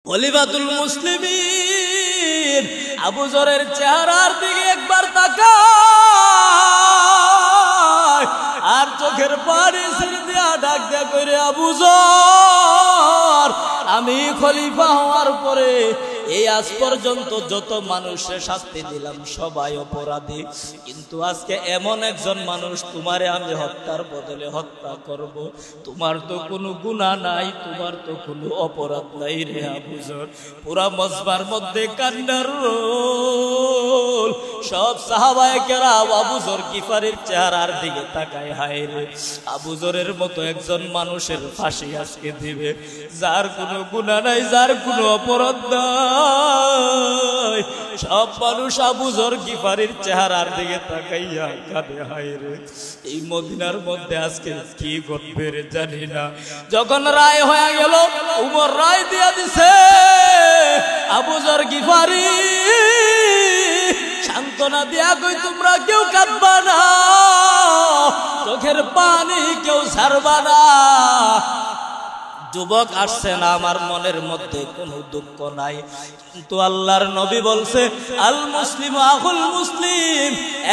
খলিফাতুল মুসলিমিন আবু যরের চেহারার দিকে একবার তাকায় আর চোখের পানি ছেড়ে দিয়া ডাক দেয়া কইরে, আবু যর, আমি খলিফা হওয়ার পরে এই আজ পর্যন্ত যত মানুষের শাস্তি দিলাম সবাই অপরাধী, কিন্তু আজকে এমন একজন মানুষ তোমারে আমি হত্যার বদলে হত্যা করব। তোমার তো কোনো গুনাহ নাই, তোমার তো কোনো অপরাধ নাই রে আবু যর। পুরা মজমার মধ্যে কান্নার রোল। সব সাহাবায়ে কেরাম আবু যর গিফারির চেহারার দিকে তাকায়, হায় রে, আবু যরের মতো একজন মানুষের ফাঁসি আজকে দিবে, যার কোনো গুনাহ নাই, যার কোনো অপরাধ নাই। সব মানুষ আবু যর গিফারির চেহারার দিকে তাকাইয়া কাঁদে, হায় রে, এই মদিনার মধ্যে আজকে কি ঘটবে রে জানি না। যখন রায় হয়ে গেল, উমর রায় দিয়া দিছে, আবু যর গিফারি সান্ত্বনা দিয়া কই, তোমরা কেউ কাঁদবা না, চোখের পানি কেউ ছাড়বা না। যুবক আসছে না, আমার মনের মধ্যে কোনো দুঃখ নাই, কিন্তু আল্লাহর নবী বলছে, আল মুসলিম আখুল মুসলিম,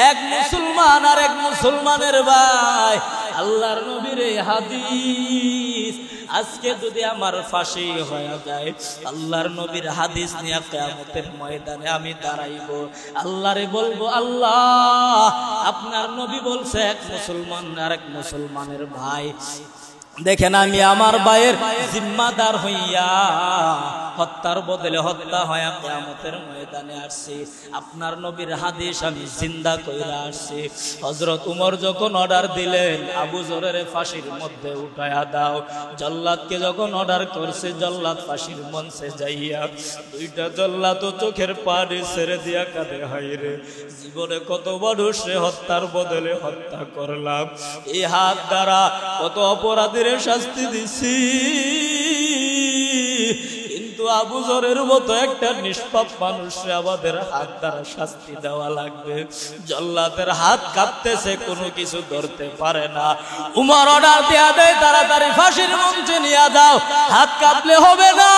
এক মুসলমান আর এক মুসলমানের ভাই। আল্লাহর নবীর এই হাদিস আজকে যদি আমার ফাঁসি হয়ে যায়, আল্লাহর নবীর হাদিস নিয়ে কিয়ামতের ময়দানে আমি দাঁড়াইব, আল্লাহরে বলবো, আল্লাহ, আপনার নবী বলছে এক মুসলমান আর এক মুসলমানের ভাই। দেখেন, আমি আমার ভাইয়ের জিম্মাদার হইয়া হত্যার বদলে হত্যা হইয়া কিয়ামতের ময়দানে আসছি। আপনার নবীর হাদিস আমি জিন্দা কইরা আসছি। হযরত উমর যখন অর্ডার দিলেন, আবু যরের ফাঁসির মধ্যে উঠায়া দাও, জল্লাদকে যখন অর্ডার করছে, জল্লাদ ফাঁসির মঞ্চে যাইয়া দুইটা জল্লাদ চোখের পানি ছেড়ে দিয়া কাঁদে, হায় রে, জীবনে কত মানুষে হত্যার বদলে হত্যা করলাম, এই হাত দ্বারা কত অপরাধীর শাস্তি দিছি, কিন্তু আবু যরের মতো একটা নিষ্পাপ মানুষে আমাদের হাত দ্বারা শাস্তি দেওয়া লাগবে। জল্লাদের হাত কাঁপতেছে, কোনো কিছু ধরতে পারে না। উমর অর্ডার দেয়া দেয়, তাড়াতাড়ি ফাঁসির মঞ্চে নিয়ে যাও, হাত কাঁপলে হবে না,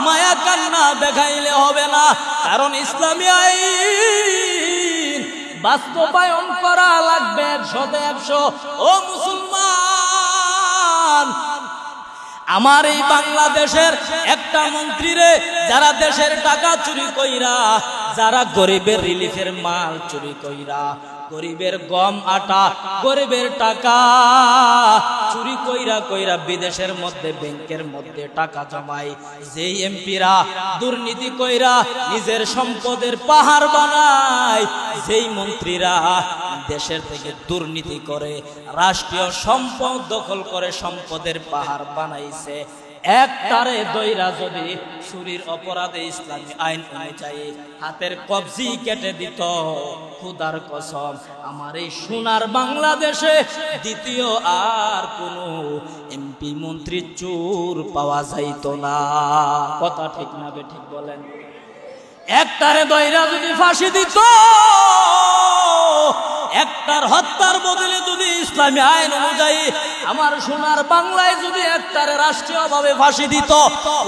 মায়া কান্না দেখাইলে হবে না, কারণ ইসলামী আইন বাস্তবায়ন করা লাগবে 100-100। ও মুসলমান, আমার এই বাংলাদেশের একটা মন্ত্রীরে যারা দেশের টাকা চুরি কইরা, যারা গরিবের রিলিফের মাল চুরি কইরা, গরিবের গম আটা, গরিবের টাকা চুরি কইরা কইরা বিদেশের মধ্যে ব্যাংকের মধ্যে টাকা জমায়, যেই এমপিরা দুর্নীতি কইরা নিজের সম্পদের পাহাড় বানায়, যেই মন্ত্রীরা দেশের থেকে দুর্নীতি করে রাষ্ট্রীয় সম্পদ দখল করে সম্পদের পাহাড় বানাইছে, একটারে দইরা যদি চুরির অপরাধে ইসলামী আইন অনুযায়ী হাতের কবজি কেটে দিত, খোদার কসম আমার এই সোনার বাংলাদেশে দ্বিতীয় আর কোনো এমপি মন্ত্রী চোর পাওয়া যাইত না। কথা ঠিক না বেঠিক বলেন? একটারে দইরা যদি ফাঁসি দিত, একটার হত্যার বদলে যদি ইসলামী আইন অনুযায়ী আমার সোনার বাংলায় যদি একটারে রাষ্ট্রীয়ভাবে ফাঁসি দিত,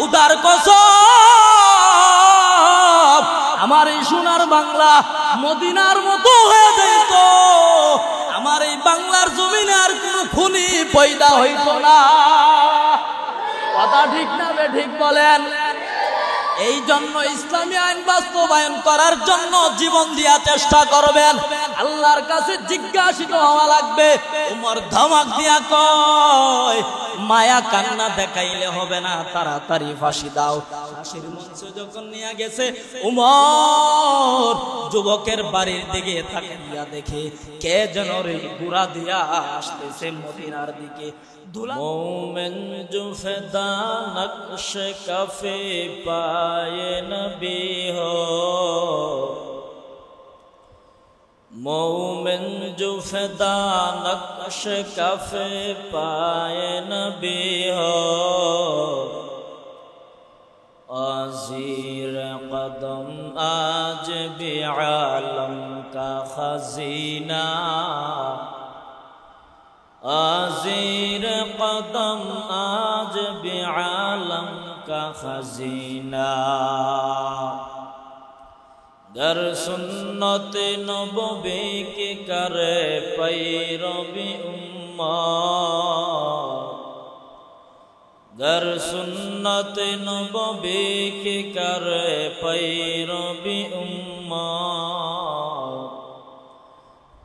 উদার কসম আমার এই সোনার বাংলা মদিনার মতো হয়ে যেত, আমার এই বাংলার জমিনে আর কোনো খুনি পয়দা হইত না। কথা ঠিক না বেঠিক বলেন? এই জন্য ইসলামী আইন বাস্তবায়ন করার জন্য জীবন দিয়া চেষ্টা করবেন, আল্লাহর কাছে জিজ্ঞাসিত হওয়া লাগবে। উমর ধমক দিয়া কয়, মায়া কান্না দেখাইলে হবে না, তাড়াতাড়ি ফাঁসি দাও। ফাঁসির মঞ্চে যখন নিয়ে গেছে, উমর যুবকের বাড়ির দিকে তাকিয়া দেখে কে যেন রে ঘোড়া দিয়া আসতেছে মদিনার দিকে। মোমেন जो फ़िदा नक्श कफ़े पाए नबी हो, मोमेन जो फ़िदा नक्श कफ़े पाए नबी हो, आज़ीर कदम आज भी आलम का खजीना, आज़ीर कदम आज भी आलम का खजीना गर सुन्नत नबवी की करे पैरवी उम्मत गर सुन्नत नबवी की करे पैरवी उम्मत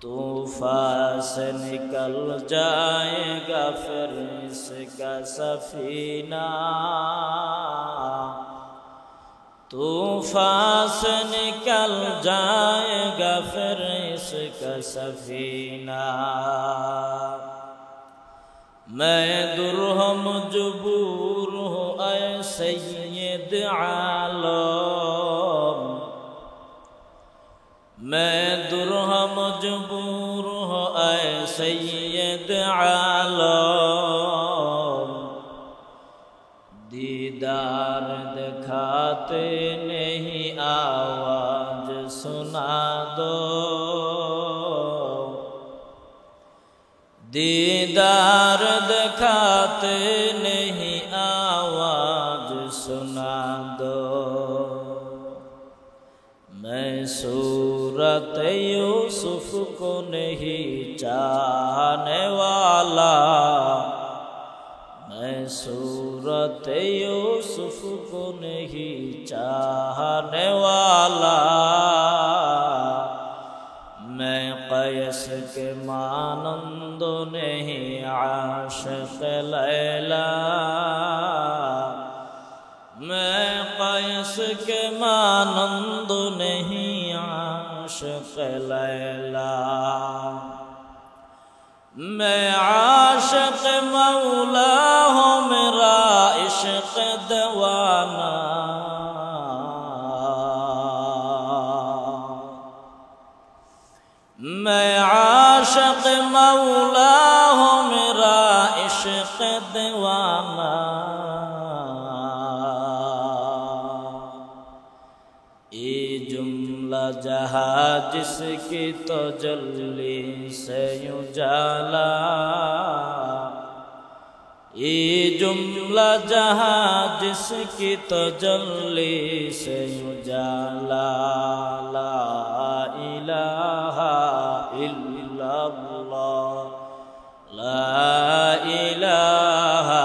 तूफान से निकल जाएगा फिर इसका सफीना तूफान से निकल जाएगा फिर इसका सफीना मैं दुर्हम जुबूर हूँ ऐ सैयद आलम मैं दुर्हम जुबूर हूँ ऐ सैयद आलम दीदार दिखाते नहीं आवाज सुना दो दीदार दिखाते नहीं आवाज सुना दो मैं सूरत यूसुफ को नहीं चाहने वाला मैं सूरत यूसुफ को नहीं चाहने वाला मैं कैस के मानंद नहीं आशिक़ लैला मैं कैस के मानंद नहीं आशिक़ लैला मैं आशिक़ मौला हूँ मेरा इश्क़ दीवाना मैं आशिक़ मौला हूँ मेरा इश्क़ दीवाना ये जुमला जहाँ जिसकी तो जल्दी से उजाला ये जुमला जहाँ जिसकी तो जल्दी से उजाला ला इलाहा इल्लल्लाह ला इलाहा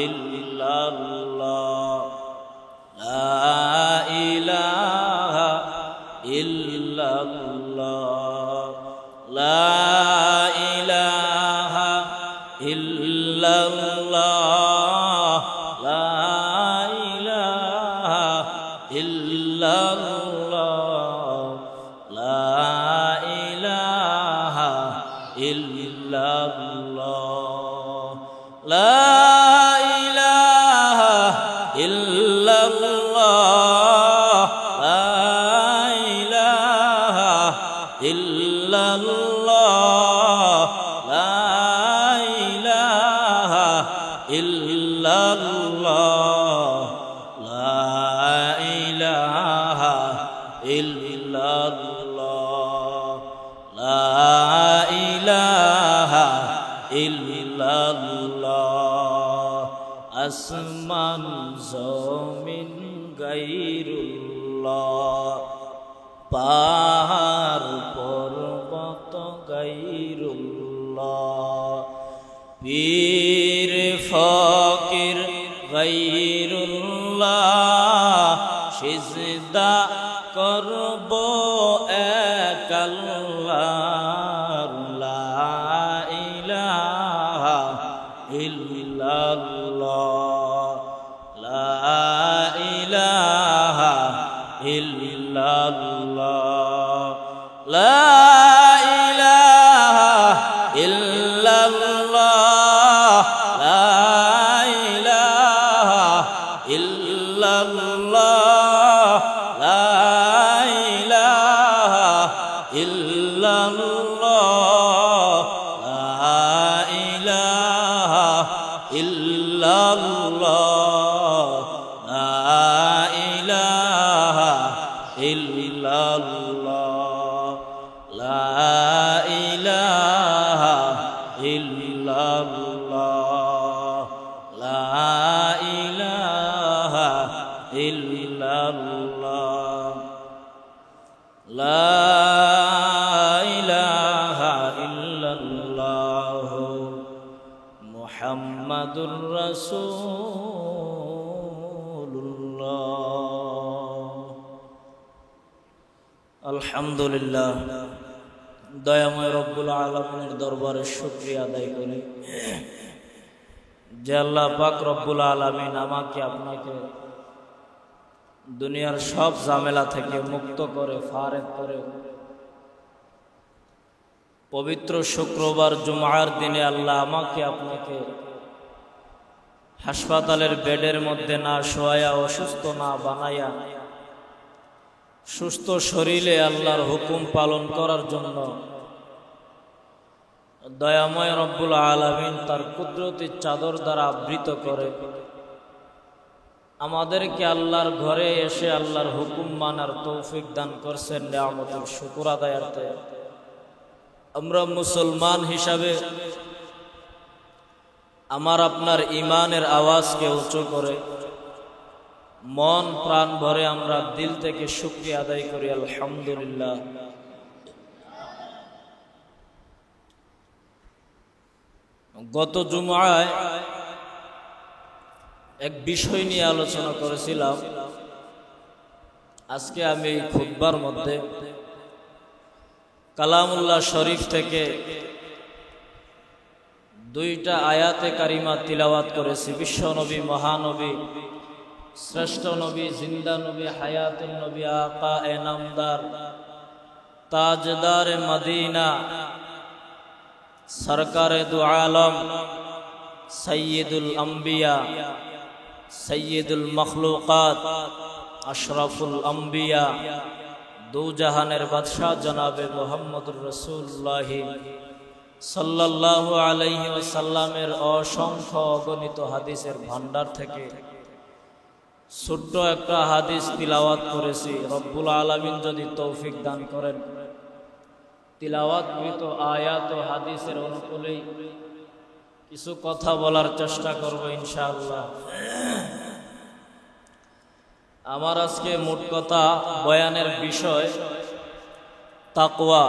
इल्लल्लाह ला इलाहा इल्लल्लाह ला इलाहा इल्लल्लाह ला इलाहा इल्लल्लाह ला इलाहा इल्लल्लाह ला इलाहा इल्लल्लाह ला इलाहा इल्लल्लाह ला इलाहा इल्लल्लाह ला इलाहा इल्लल्लाह ला इलाहा इल्लल्लाह আসমান জমিন গায়রুল্লাহ পাহাড় পর্বত গায়রুল্লাহ পীর ফকির গায়রুল্লাহ সিজদা করব এক আল্লাহ লা ইলাহা ইল্লাল্লাহ লা ইলাহা ইল্লাল্লাহ লা ইলাহা ইল্লাল্লাহ লা ইলাহা ইল্লাল্লাহ লা ইলাহা ইল্লাল্লাহ লা ইলাহা ইল্লাল্লাহ লা ইলাহা ইল্লাল্লাহ লা ইলাহা ইল্লাল্লাহ লা ইলাহা ইল্লাল্লাহ লা ইলাহা ইল্লাল্লাহ মুহাম্মাদুর রাসূলুল্লাহ। আলহামদুলিল্লাহ, দয়াময় রব্বুল আলামিনের দরবারে শুকরিয়া আদায় করি যে আল্লাহ পাক রব্বুল আলামিন আমাকে আপনাকে দুনিয়ার সব ঝামেলা থেকে মুক্ত করে ফারেক করে পবিত্র শুক্রবার জুমার দিনে আল্লাহ আমাকে আপনাকে হাসপাতালের বেডের মধ্যে না শোয়া, অসুস্থ না বানাইয়া সুস্থ শরীরে আল্লাহর হুকুম পালন করার জন্য দয়াময় রব্বুল আলামিন তার কুদরতির চাদর দ্বারা আবৃত করে আমাদেরকে আল্লাহর ঘরে এসে আল্লাহর হুকুম মানার তৌফিক দান করছেন। নিয়ামতের শুকর আদায়ার্থে আমরা মুসলমান হিসাবে আমার আপনার ঈমানের আওয়াজকে উঁচু করে মন প্রাণ ভরে আমরা দিল থেকে শুকরিয়া আদায় করি আলহামদুলিল্লাহ। গত জুমআয় এক বিষয় নিয়ে আলোচনা করেছিলাম। আজকে আমি এই খুতবার মধ্যে কালামুল্লাহ শরীফ থেকে দুইটা আয়াতে কারিমা তিলাওয়াত করেছি। বিশ্ব নবী, মহানবী, শ্রেষ্ঠ নবী, জিন্দা নবী, হায়াতুন নবী, আকা এ নামদার, তাজদার মদিনা, সরকারে দু আলম, সৈয়দুল আম্বিয়া, সৈয়দুল মখলুকাত, আশরাফুল আম্বিয়া, দু জাহানের বাদশাহ জনাবে মুহাম্মদুর রাসূলুল্লাহ সাল্লাল্লাহু আলাইহি ওয়াসাল্লামের অসংখ্য অগণিত হাদিসের ভান্ডার থেকে ছোট্ট একটা হাদিস তিলাওয়াত করেছি। রব্বুল আলামিন যদি তৌফিক দান করেন তিলাওয়াতকৃত আয়াত ও হাদিসের অনুকূলেই কিছু কথা বলার চেষ্টা করব ইনশাআল্লাহ। আমার আজকে মোট কথা বয়ানের বিষয় তাকওয়া।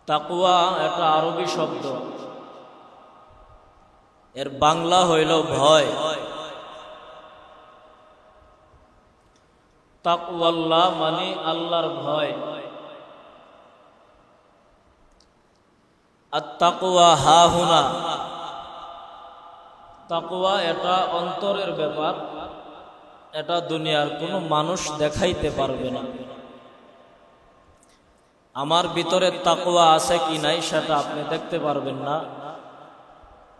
তাকওয়া একটা আরবি শব্দ, এর বাংলা হইল ভয়। তাকওয়াল্লাহ মানে আল্লাহর ভয়। আত-তাকওয়া হাহুনা, তাকওয়া এটা অন্তরের ব্যাপার, এটা দুনিয়ার কোনো মানুষ দেখাইতে পারবে না। আমার ভিতরে তাকওয়া আছে কি নাই সেটা আপনি দেখতে পারবেন না,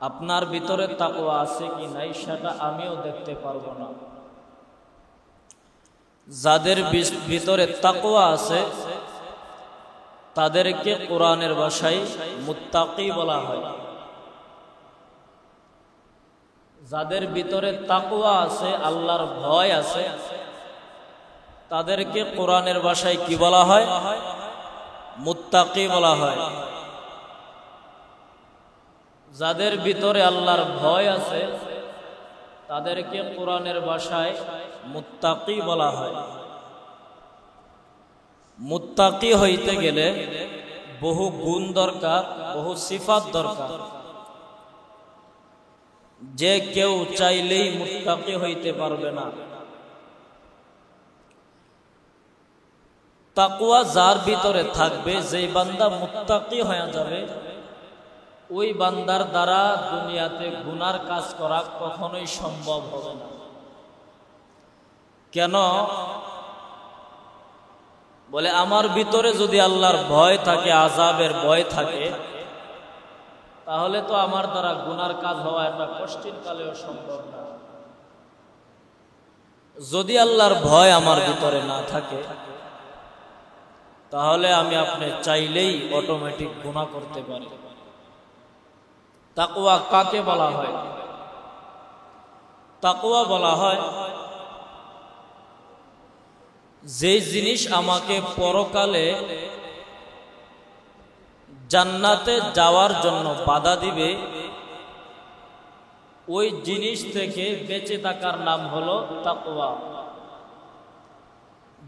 আপনার ভিতরে তাকওয়া আছে কি নাই সেটা আমিও দেখতে পারবো না। যাদের ভিতরে তাকওয়া আছে তাদেরকে কোরআনের ভাষায় মুত্তাকি বলা হয়। যাদের ভিতরে তাকওয়া আছে, আল্লাহর ভয় আছে, তাদেরকে কোরআনের ভাষায় কি বলা হয়? মুত্তাকি বলা হয়। যাদের ভিতরে আল্লাহর ভয় আছে তাদেরকে কোরআনের ভাষায় মুত্তাকি বলা হয়। মুত্তাকি হইতে গেলে বহু গুণ দরকার, বহু সিফাত দরকার। যে কেউ চাইলেই মুত্তাকি হইতে পারবে না। তাকওয়া যার ভিতরে থাকবে, যেই বান্দা মুত্তাকি হয়ে যাবে, ওই বান্দার দ্বারা দুনিয়াতে গুনার কাজ করা কখনোই সম্ভব হবে না। কেন? বলে আমার ভিতরে যদি আল্লাহর ভয় থাকে, আযাবের ভয় থাকে, তাহলে তো আমার দ্বারা গুনার কাজ হওয়া এটা কষ্টিন কালেও সম্ভব না। যদি আল্লাহর ভয় আমার ভিতরে না থাকে তাহলে আমি আপনি চাইলেই অটোমেটিক গুনাহ করতে পারি। তাকওয়া কাকে বলা হয়? তাকওয়া বলা হয় যে জিনিস আমাকে পরকালে জান্নাতে যাওয়ার জন্য বাধা দিবে, ওই জিনিস থেকে বেঁচে থাকার নাম হলো তাকওয়া।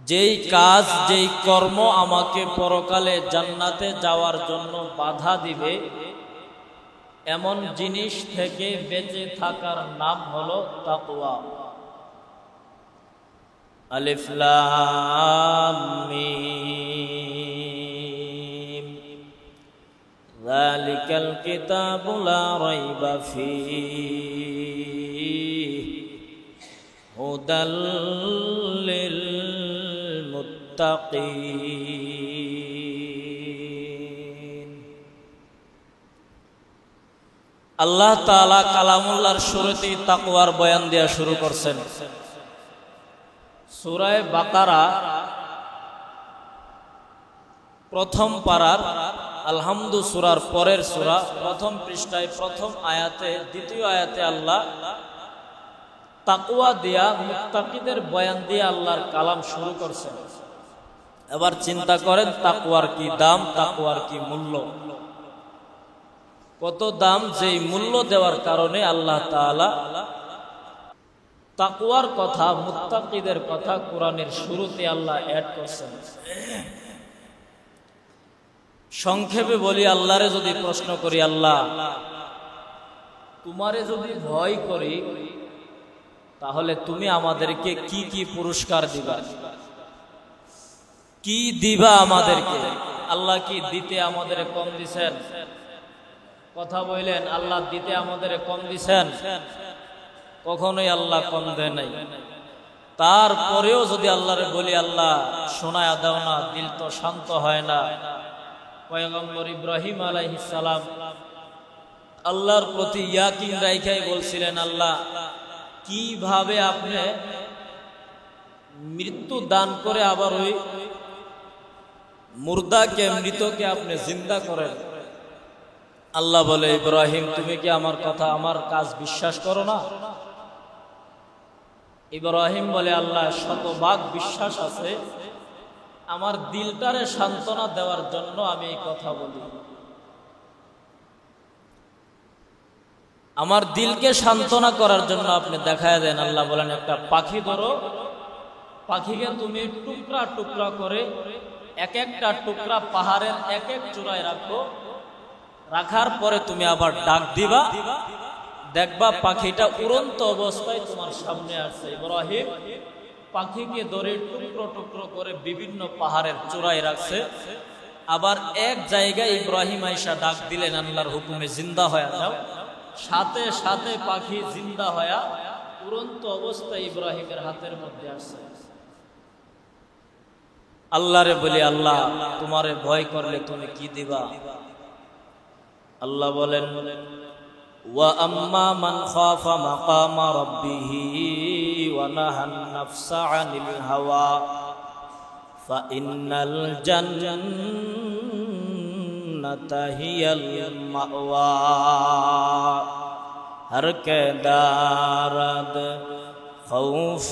যেই কাজ যেই কর্ম আমাকে পরকালে জান্নাতে যাওয়ার জন্য বাধা দিবে, এমন জিনিস থেকে বেঁচে থাকার নাম হলো তাকওয়া। আলিফ লাম মিম যালিকাল কিতাবু লা রাইবা ফীহি হুদাল লিল মুত্তাকিন। আল্লাহ তাআলা কালামুল্লাহর শুরুতেই তাকওয়ার বয়ান দেয়া শুরু করছেন। সূরা বাকারা প্রথম পারার আলহামদু সূরার পরের সূরা, প্রথম পৃষ্ঠায় প্রথম আয়াতে, দ্বিতীয় আয়াতে আল্লাহ তাকওয়া দিয়া মুত্তাকিদের বয়ান দিয়ে আল্লাহর কালাম শুরু করছেন। এবার চিন্তা করেন তাকওয়ার কি দাম, তাকওয়ার কি মূল্য, কত দাম, যেই মূল্য দেওয়ার কারণে আল্লাহ তাআলা তাকওয়ার কথা, মুত্তাকিদের কথা কোরআনের শুরুতে আল্লাহ অ্যাড করছেন। সংক্ষেপে বলি, আল্লাহরে যদি প্রশ্ন করি, আল্লাহ তোমারে যদি ভয় করি তাহলে তুমি আমাদেরকে কি কি পুরস্কার দিবা, কি দিবা আমাদেরকে? আল্লাহ কি দিতে আমাদের কম দিছেন? কথা বললেন, আল্লাহ দিতে আমাদের কম দিছেন? কখনোই আল্লাহ কম দেয় নাই। তারপরেও যদি আল্লাহরে বলি, আল্লাহ শোনায়া দাও না, দিল তো শান্ত হয় না। পয়গম্বর ইব্রাহিম আলাইহিস সালাম আল্লাহর প্রতি ইয়াকিন রাইখাই বলছিলেন, আল্লাহ কিভাবে আপনি মৃত্যু দান করে আবার ওই মুর্দাকে, মৃতকে আপনি জিন্দা করেন? আল্লাহ বলে, ইব্রাহিম তুমি কি আমার কথা, আমার কাজ বিশ্বাস করো না? ইব্রাহিম বলে, আল্লাহ শতভাগ বিশ্বাস আছে, আমার দিলটারে সান্ত্বনা দেওয়ার জন্য আমি এই কথা বলি। আমার দিলকে সান্ত্বনা করার জন্য আপনি দেখায় দেন। আল্লাহ বলেন, একটা পাখি ধরো, পাখিকে তুমি টুকরা টুকরা করে এক একটা টুকরা পাহাড়ের এক এক চূড়ায় রাখো, রাখার পরে তুমি আবার ডাক দিবা, দেখবা পাখিটা উড়ন্ত অবস্থায় তোমার সামনে আসছে। ইব্রাহিম পাখিকে ধরে টুকরো টুকরো করে বিভিন্ন পাহাড়ের চূড়ায় রাখছে। আবার এক জায়গায় ইব্রাহিম আইসা ডাক দিলেন, আল্লাহর হুকুমে জিন্দা হয়ে যাও। সাথে সাথে পাখি জিন্দা হয়া উড়ন্ত অবস্থায় ইব্রাহিমের হাতের মধ্যে আসছে। আল্লাহরে বলি, আল্লাহ তোমারে ভয় করলে তুমি কি দিবা? আল্লাহ বলেন, ওয়া আম্মা মান খাফা মাকামা রাব্বিহি ওয়া নাহান নাফসা আনিল হাওয়া ফা ইন্নাল জান্নাতা হিয়াল মাওয়া। हर के दारद खौफ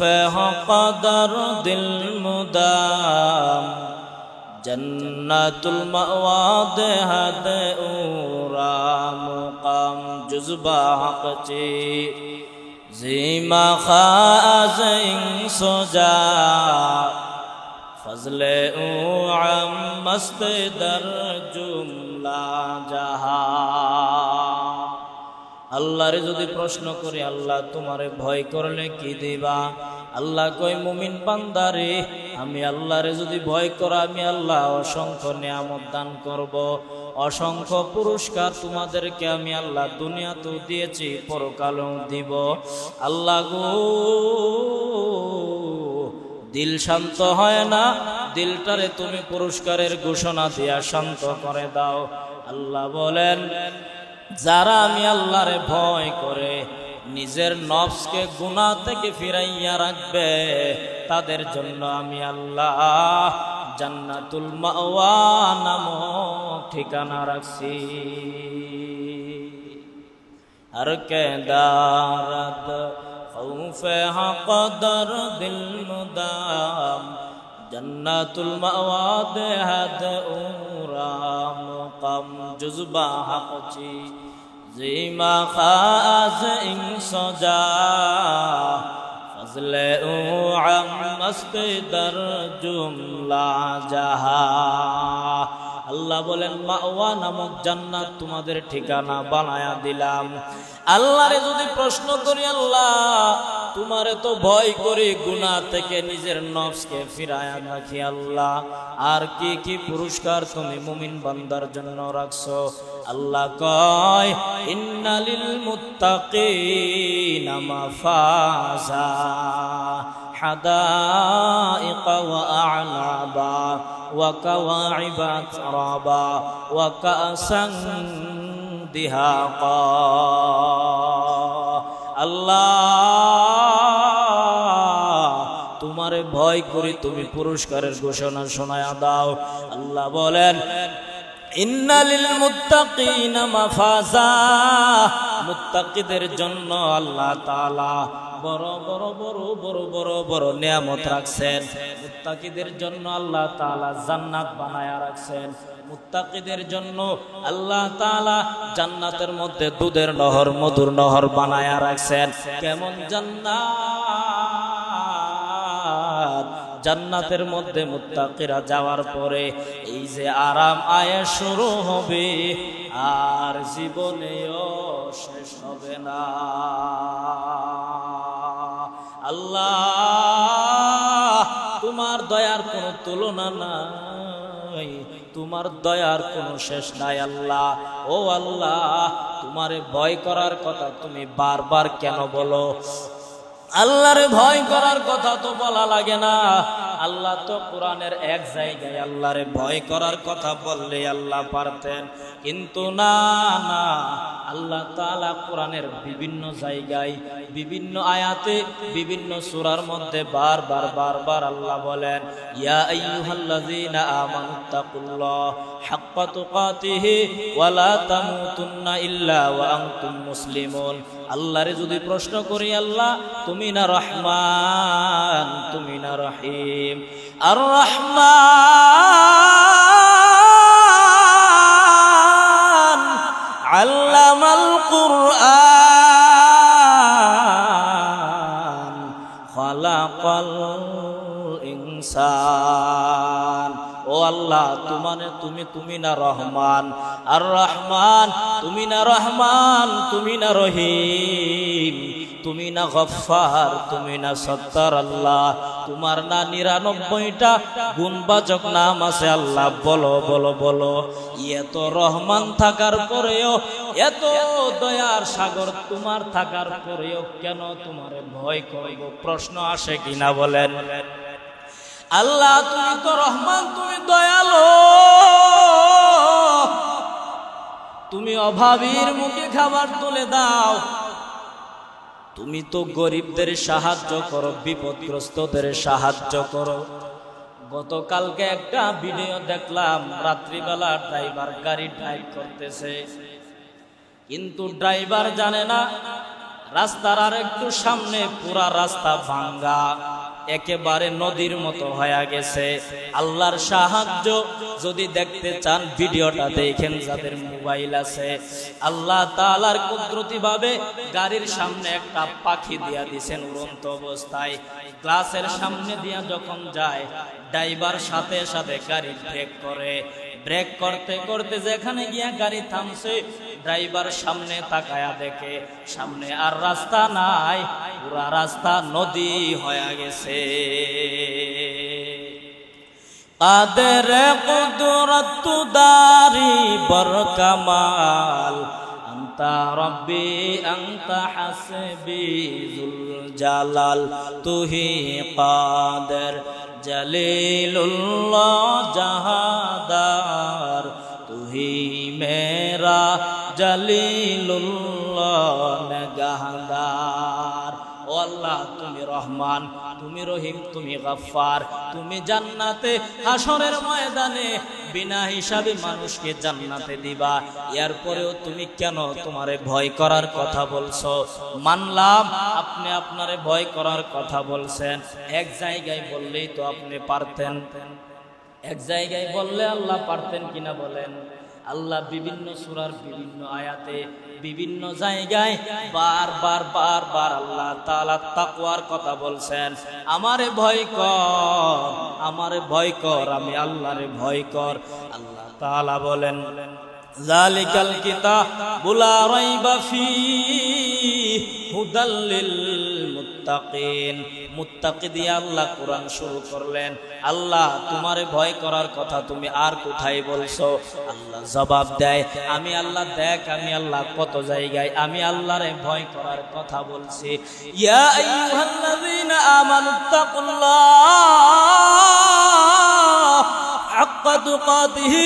कदर दिल मुदाम जन्नतुल मअवा देहद उरा मुकाम जुज़बा हक़ची ज़ीमा ख़ाज़िं सोजा फज़ले उअम मस्त दर जुमला जहा। আল্লাহরে যদি প্রশ্ন করি, আল্লাহ তোমারে ভয় করলে কি দিবা? আল্লাহ কয়, মুমিন বান্দারে আমি আল্লাহরে যদি ভয় করো, আমি আল্লাহ অসংখ্য নিয়ামত দান করব, অসংখ্য পুরস্কার তোমাদেরকে আমি আল্লাহ দুনিয়াতেও দিয়েছি, পরকালেও দিব। আল্লাহ গো, দিল শান্ত হয় না, দিলটারে তুমি পুরস্কারের ঘোষণা দিয়া শান্ত করে দাও। আল্লাহ বলেন, যারা আমি আল্লাহরে ভয় করে নিজের নফসকে গুনাহ থেকে ফিরাইয়া রাখবে, তাদের জন্য আমি আল্লাহ জান্নাতুল মাওয়া নামক ঠিকানা রাখছি। हर के दारद खौफ कदर दिल मुदाम जन्नतुल मावा देहद उरा मुकाम जुज़बा हक़ची জিমা খাজ ইনসজা ফজলে ও আমস্ত দর জুমলা জাহা। আল্লাহ বলেন মাওয়া নামক জান্নাত তোমাদের ঠিকানা বানায়া দিলাম। আল্লাহরে যদি প্রশ্ন করি, আল্লাহ তোমারে তো ভয় করি, গুনাহ থেকে নিজের নফসকে ফিরায়া রাখি, আল্লাহ আর কি কি পুরস্কার তুমি মুমিন বান্দার জন্য রাখছো? আল্লাহ কয় ইন্নালিল মুত্তাকিনা মাফাজা হাদাইকা ওয়া আ'নাবা ওয়া কাওয়াইবা আতরাবা ওয়া কাসান দিহাকা। আল্লাহ তোমারে ভয় করি, তুমি পুরস্কারের ঘোষণা শোনায়া দাও। আল্লাহ বলেন ইন্নালিল মুত্তাকিনা মাফাজা, মুত্তাকিদের জন্য আল্লাহ তাআলা বড় বড় বড় বড় বড় বড় নিয়ামত রাখছেন। মুত্তাকিদের জন্য আল্লাহ তাআলা জান্নাত বানায়া রাখছেন। মুত্তাকিদের জন্য আল্লাহ তাআলা জান্নাতের মধ্যে দুধের নহর, মধুর নহর বানায়া রাখছেন। কেমন জান্নাত! জান্নাতের মধ্যে মুত্তাকিরা যাওয়ার পরে এই যে আরাম আয়েশ শুরু হবে, আর জীবনেও শেষ হবে না। আল্লাহ তোমার দয়ার কোনো তুলনা নাই, তোমার দয়ার কোনো শেষ নাই। আল্লাহ ও আল্লাহ তোমারে ভয় করার কথা তুমি বারবার কেন বলো? আল্লাহরে ভয় করার কথা তো বলা লাগে না। আল্লাহ তো কোরআনের এক জায়গায় আল্লাহরে ভয় করার কথা বললে আল্লাহ পারতেন, কিন্তু না না, আল্লাহ তাআলা কোরআনের বিভিন্ন জায়গায় বিভিন্ন আয়াতে বিভিন্ন সূরার মধ্যে বারবার বারবার আল্লাহ বলেন ইয়া আইয়ুহাল্লাযীনা আমানুত্তাকুল্লাহ হাক্কা তুকাতিহি ওয়া লা তামুতুন্না ইল্লা ওয়া আনতুম মুসলিমুন। আল্লাহরে যদি প্রশ্ন করি, আল্লাহ তুমি না রহমান, তুমি না রহিম। আর রহমান আল্লামাল কুরআন খালাকাল ইনসান। ও আল্লাহ তুমি না রহমান, আর রহমান তুমি না রহমান, তুমি না রহিম, তুমি না গফফার, তুমি না সত্তার। আল্লাহ তোমার না 99টা গুণবাচক নাম আছে। আল্লাহ বলো বলো বলো, এত রহমান থাকার পরেও, এত দয়ার সাগর তোমার থাকার পরেও কেন তোমারে ভয় করব? প্রশ্ন আসে কিনা বলেন? আল্লাহ তুমি তো রহমান, তুমি দয়ালু, তুমি অভাবীর মুখে খাবার তুলে দাও, তুমি তো গরিবদের সাহায্য করো, বিপদগ্রস্তদের সাহায্য করো। গতকালকে একটা ভিডিও দেখলাম, রাত্রিবেলা ড্রাইভার গাড়ি ড্রাইভ করতেছে, কিন্তু ড্রাইভার জানে না রাস্তার আর একটু সামনে পুরা রাস্তা ভাঙ্গা, একেবারে নদীর মতো হয়ে গেছে। আল্লাহর সাহায্য যদি দেখতে চান ভিডিওটা দেখেন যাদের মোবাইল আছে। আল্লাহ তাআলার কুদরতি ভাবে গাড়ির সামনে একটা পাখি দিয়া দিয়েছেন উড়ন্ত অবস্থায়। গ্লাসের সামনে দিয়া যখন যায়, ড্রাইভার সাথে সাথে গাড়ি ব্রেক করে। ব্রেক করতে করতে যেখানে গিয়া গাড়ি থামছে, ড্রাইভার সামনে তাকায়া দেখে সামনে আর রাস্তা নাই, পুরা রাস্তা নদী হয়ে গেছে। কাদের কুদরত দারি বরকামাল আনতা রব্বি আনতা হাসবি যুল জালাল তুহি কাদের জলিলুল্লাহ জাহাদার তুহি মেরা জলিলুল্লাহ নিগাহদার। ও আল্লাহ তুমি রহমান, তুমি রহিম, তুমি গফফার, তুমি জান্নাতে হাসরের ময়দানে বিনা হিসাবে মানুষকে জান্নাতে দিবা। এরপরেও তুমি কেন তোমারে ভয় করার কথা বলছো? মানলাম আপনি আপনারে ভয় করার কথা বলছেন, এক জায়গায় বললেই তো আপনি পারতেন, এক জায়গায় বললে আল্লাহ পারতেন কিনা বলেন? আল্লাহ বিভিন্ন সূরার বিভিন্ন আয়াতে বিভিন্ন জায়গায় বারবার আল্লাহ তাআলা তাকওয়ার কথা বলছেন। আমারে ভয় কর, আমারে ভয় কর, আমি আল্লাহরে ভয় কর। আল্লাহ তাআলা বলেন যালিকাল কিতাবু লা রাইবা ফীহি হুদাল লিল মুত্তাকিন। মুত্তাকি দিয়ে আল্লাহ কোরআন শুরু করলেন। আল্লাহ তোমারে ভয় করার কথা তুমি আর কোথায় বলছো? আল্লাহ জবাব দেয়, আমি আল্লাহ দেখ, আমি আল্লাহ কত জায়গায় আমি আল্লাহরে ভয় করার কথা বলছি। ইয়া আইয়ুহাল্লাযীনা আমানুত্তাকুল্লাহ হাক্কা তুকাতিহি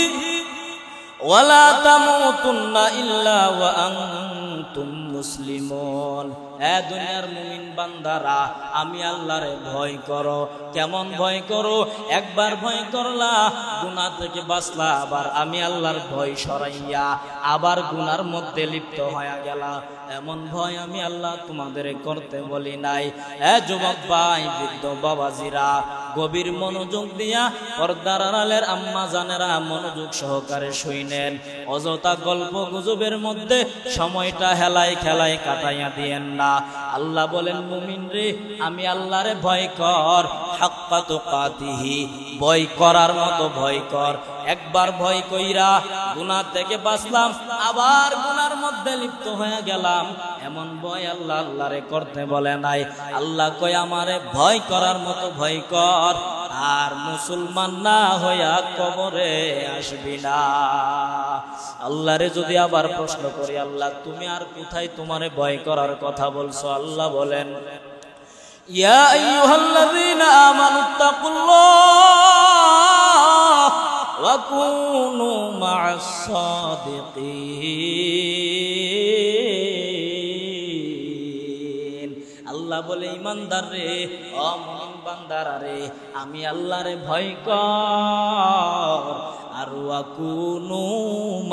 ওয়ালা তামুতুন্না ইল্লা ওয়া আনতুম মুসলিমুন। এ দুনিয়ার মুমিন বান্দারা, আমি আল্লাহরে ভয় করো। কেমন ভয় করো? একবার ভয় করলা, গুনাহ থেকে বাঁচলা, আবার আমি আল্লাহর ভয় সরাইয়া আবার গুনার মধ্যে লিপ্ত হয়ে গেলা। এমন ভয় আমি আল্লাহ তোমাদের করতে বলি নাই। এ যুবক ভাই, বৃদ্ধ বাবাজিরা, গভীর মনোযোগ দিয়া পর্দার আড়ালের আম্মা জানেরা মনোযোগ সহকারে শুনেন। অযথা গল্প গুজবের মধ্যে সময়টা হেলায় খেলায় কাটাইয়া দিয়েন না। আল্লাহ বলেন, মুমিন রে, আমি আল্লাহরে ভয় কর, হাক্কা তুকাতিহি, ভয় করার মতো ভয় কর। একবার ভয় কইরা গুনাহ থেকে বাঁচলাম, আবার গুনার মধ্যে লিপ্ত হয়ে গেলাম, এমন ভয় আল্লাহ আল্লাহরে করতে বলে নাই। আল্লাহ কয়, আমারে ভয় করার মতো ভয় কর, আর মুসলমান না হইয়া কবরে আসবি না। আল্লাহরে যদি আবার প্রশ্ন করি, আল্লাহ তুমি আর কোথায় তোমারে ভয় করার কথা বলছো? আল্লাহ বলেন, ইয়া আইয়ুহাল্লাযীনা আমানুত্তাকুল্লাহ ওয়া কুনু মা'আস সাদিকিন। আল্লাহ বলে, ইমানদার রে, ও মুমিন বান্দারা রে, আমি আল্লাহরে ভয় কর, আর ওয়া কুনু